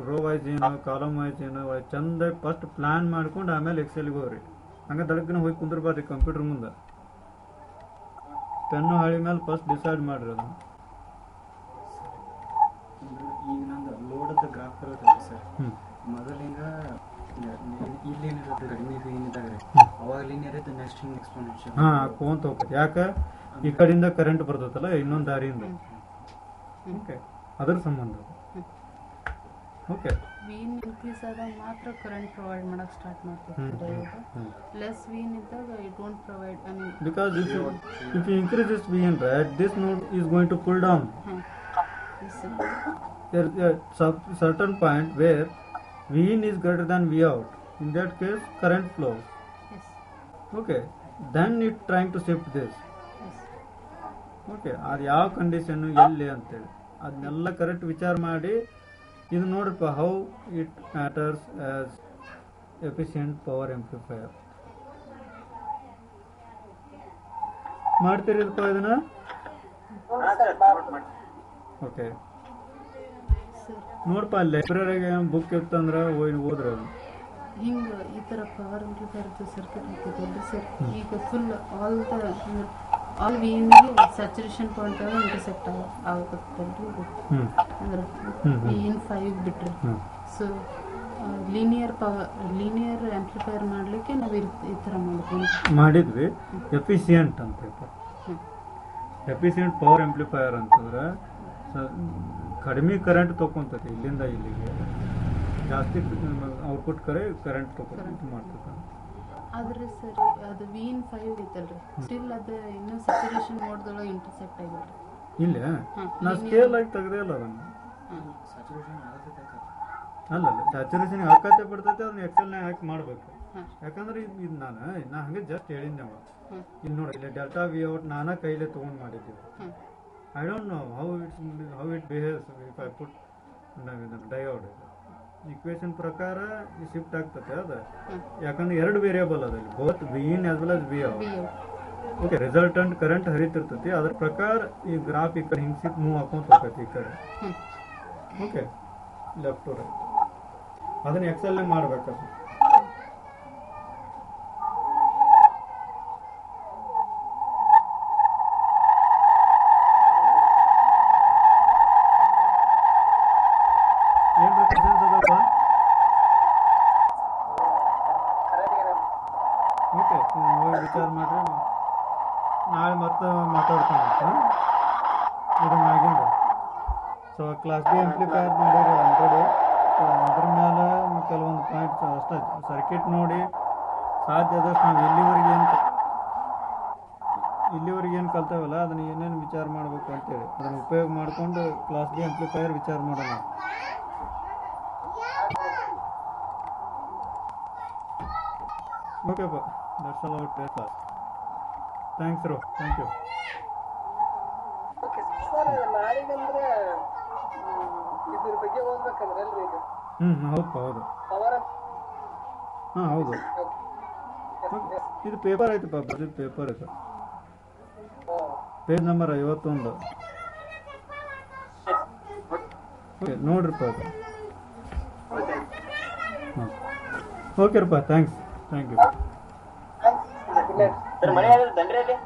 ರೋ ವೈಸ್ ಏನು ಕಾಲಮ್ ವೈಸ್ ಏನು ಚಂದ ಫಸ್ಟ್ ಪ್ಲಾನ್ ಮಾಡ್ಕೊಂಡು ಆಮೇಲೆ ಎಕ್ಸೆಲ್ಗೆ ಹೋಗ್ರಿ. ಹಂಗೆ ದಡಕ್ಕನ ಹೋಗಿ ಕುಂದ್ರಬಾರ್ರಿ ಕಂಪ್ಯೂಟರ್ ಮುಂದೆ, ಪೆನ್ನು ಹಾಳಿ ಮೇಲೆ ಫಸ್ಟ್ ಡಿಸೈಡ್ ಮಾಡ್ರಿ ಅದನ್ನು. ಈಗ ನಂದು ಲೋಡದ ಗ್ರಾಫ್ ಇರುತ್ತಲ್ಲ ಸರ್, ಮೊದಲಿಂದ ಇಲ್ಲೇನಿರುತ್ತೆ ಕಡಿಮೆ ಏನಿದ್ದಾಗ ಅವಾಗ ಲೀನಿಯರ್ ಐತೆ, ನೆಕ್ಸ್ಟ್ ಹಿಂಗೆ ಎಕ್ಸ್ಪೋನೆನ್ಷಿಯಲ್ ಕೋಂತ ಹೋಗ್ತೈತೆ. ಯಾಕೆ ಈ ಕಡೆಯಿಂದ ಕರೆಂಟ್ ಬರ್ತೈತಲ್ಲ ಇನ್ನೊಂದು ದಾರಿಯಿಂದ. ಓಕೆ ಅದ್ರ ಸಂಬಂಧ. ಓಕೆ ವಿನ್ ಇನ್ಕ್ರೀಸ್ ಆದಾಗ ಮಾತ್ರ ಕರೆಂಟ್ ಪ್ರೊವೈಡ್ ಮಾಡಕ್ಕೆ ಸ್ಟಾರ್ಟ್ ಮಾಡ್ತೀವಿ. ಲೆಸ್ ವಿನ್ ಇದ್ದಾಗ it won't provide. I mean because if you increase this VN, right, this node is going to pull down. There is a certain point where Vin is greater than Vout. In that case, current flows. Yes. Okay. Then it trying to shift this. Yes. Okay. ಅದು ಯಾವ condition ಎಲ್ಲಿ ಅಂತೇಳಿ ಅದನ್ನೆಲ್ಲ correct ವಿಚಾರ ಮಾಡಿ ಇದು ನೋಡ್ರಪ್ಪ, how it matters as efficient power amplifier. ಮಾಡ್ತೀರಿಲ್ಪ ಇದನ್ನ? ಓಕೆ ನೋಡಪ್ಪ, ಲೈಬ್ರರಿಗೆ ಬುಕ್ ಇತ್ತಂದ್ರೆ ಓದ್ರಿ ಅದು. ಹಿಂಗೆ ಈ ಥರ ಪವರ್ ಆಂಪ್ಲಿಫೈರ್ದು ಸರ್ಕ್ಯೂಟ್ ಹಾಕಿದ್ವಲ್ರಿ ಸರ್, ಈಗ ಫುಲ್ ಆಲ್ ವಿನ್ಗೆ ಸ್ಯಾಚುರೇಷನ್ ಪಾಯಿಂಟ್ ಇಂಟರ್ಸೆಕ್ಟ್ ಆಗತ್ತಲ್ರಿ ಇದು. ಅಂದ್ರೆ ವಿನ್ 5 ಬಿಟ್ರಿ. ಸೊ ಲೀನಿಯರ್ ಆಂಪ್ಲಿಫೈರ್ ಮಾಡಲಿಕ್ಕೆ ನಾವು ಈ ಥರ ಮಾಡಿದ್ವಿ. ಎಫಿಷಿಯಂಟ್ ಅಂತ ಎಫಿಷಿಯಂಟ್ ಪವರ್ ಆಂಪ್ಲಿಫೈಯರ್ ಅಂತಂದ್ರೆ ಕಡಿಮೆ ಕರೆಂಟ್ ತೊಗೊಂತೈತಿ, ಇಲ್ಲಿಂದ ಇಲ್ಲಿಗೆ ಜಾಸ್ತಿ ಔಟ್ಪುಟ್ ಕರೆಂಟ್ ತೊಗೊಂಡು ಮಾಡ್ತೈತೆ. ಆದ್ರೆ ಸರಿ ಅದು ವಿನ್ 5 ಐತಲ್ರಿ, ಸ್ಟಿಲ್ ಅದು ಇನ್ನೂ ಸ್ಯಾಚುರೇಷನ್ ಮೋಡ್ದೊಳಗೆ ಇಂಟರ್ಸೆಕ್ಟ್ ಆಗಿಲ್ಲ. ಇಲ್ಲ ನಾ ಸ್ಕೇಲ್ ಆಗಿ ತೆಗ್ದೇ ಇಲ್ಲ ಅದನ್ನು. ಅಲ್ಲ ಸ್ಯಾಚುರೇಷನ್ ಹಾಕತ್ತೆ ಬಿಡ್ತೈತೆ, ಅದನ್ನ ಎಕ್ಸೆಲ್ನಾಗ ಹಾಕಿ ಮಾಡ್ಬೇಕು. ಯಾಕಂದ್ರೆ ಇದು ನಾನು ಹಂಗೆ ಜಸ್ಟ್ ಹೇಳಿದ್ದೆ ಅವ. ಇಲ್ಲಿ ನೋಡಿ, ಇಲ್ಲಿ ಡೆಲ್ಟಾ ವಿ ಔಟ್ ನಾನಾ ಕೈಲೇ ತೊಗೊಂಡು ಮಾಡಿದ್ದೀವಿ. I don't know how it behaves if I put diode. Equation ಪ್ರಕಾರ ಶಿಫ್ಟ್ ಆಗ್ತದೆ ಅದು, ಯಾಕಂದ್ರೆ 2 ವೇರಿಯೇಬಲ್ ಅದಲ್ಲಿ, both V in as well as V out. Okay, resultant current ಹರಿತಿರ್ತೈತಿ, ಅದ್ರ ಪ್ರಕಾರ ಈ ಗ್ರಾಫ್ ಈ ಕಡೆ ಹಿಂಗೆ ಮೂವ್ ಹಾಕೊಂತ ಹೋಗ್ತೈತಿ ಈ ಕಡೆ. ಓಕೆ, ಲೆಫ್ಟ್ ಟು ರೈಟ್ ಅದನ್ನ ಎಕ್ಸೆಲ್ನಾಗ ಮಾಡ್ಬೇಕದು. ಏನ್ರಿ ಕ್ವಶನ್ಸ್ ಅದಪ್ಪ? ಓಕೆ, ಹೋಗಿ ವಿಚಾರ ಮಾಡ್ರಿ, ನಾಳೆ ಮತ್ತೆ ಮಾತಾಡ್ತೀನಿ ಇದ್ರ ಮ್ಯಾಗಿಂದು. ಸೊ ಕ್ಲಾಸ್ ಬಿ ಆಂಪ್ಲಿಫೈರ್ ಮಾಡಿರಿ ಆಲ್ರೆಡಿ. ಅದ್ರ ಮೇಲೆ ಕೆಲವೊಂದು ಪಾಯಿಂಟ್ಸ್ ಅಷ್ಟೇ ಸರ್ಕ್ಯೂಟ್ ನೋಡಿ ಸಾಧ್ಯ ಆದಷ್ಟು ನಾವು ಇಲ್ಲಿವರೆಗೆ ಏನು ಕಲ್ತೇವಲ್ಲ ಅದನ್ನು ಏನೇನು ವಿಚಾರ ಮಾಡಬೇಕು ಅಂತೇಳಿ ಅದನ್ನು ಉಪಯೋಗ ಮಾಡಿಕೊಂಡು ಕ್ಲಾಸ್ ಬಿ ಆಂಪ್ಲಿಫೈಯರ್ ವಿಚಾರ ಮಾಡೋಣ. ಓಕೆಪ್ಪ, that's all our class. Thanks ರೋ, ಥ್ಯಾಂಕ್ ಯು. ಓಕೆ ಸರ್, ನಾಳೆಗಂದ್ರೆ ಇದ್ರ ಬಗ್ಗೆ ಓದ್ಬೇಕಂದ್ರೆ ಅಲ್ರಿ ಇದು? ಹೌದಪ್ಪ, ಹೌದು. ಪವರ್ ಹಾಂ ಹೌದು, ಇದು ಪೇಪರ್ ಐತಪ್ಪ, ಬರೆದಿದ್ದ ಪೇಪರ್ ಐತೆ, ಪೇಜ್ ನಂಬರ್ 51. ಓಕೆ ನೋಡ್ರಿಪ್ಪ ಅದು. ಹಾಂ ಓಕೆರಪ್ಪ, ಥ್ಯಾಂಕ್ಸ್, ಥ್ಯಾಂಕ್ ಯು. ಸರ್ ಮಳೆ ಆದ್ರೆ ದಂಡ್ರಿ ಅಲ್ಲಿ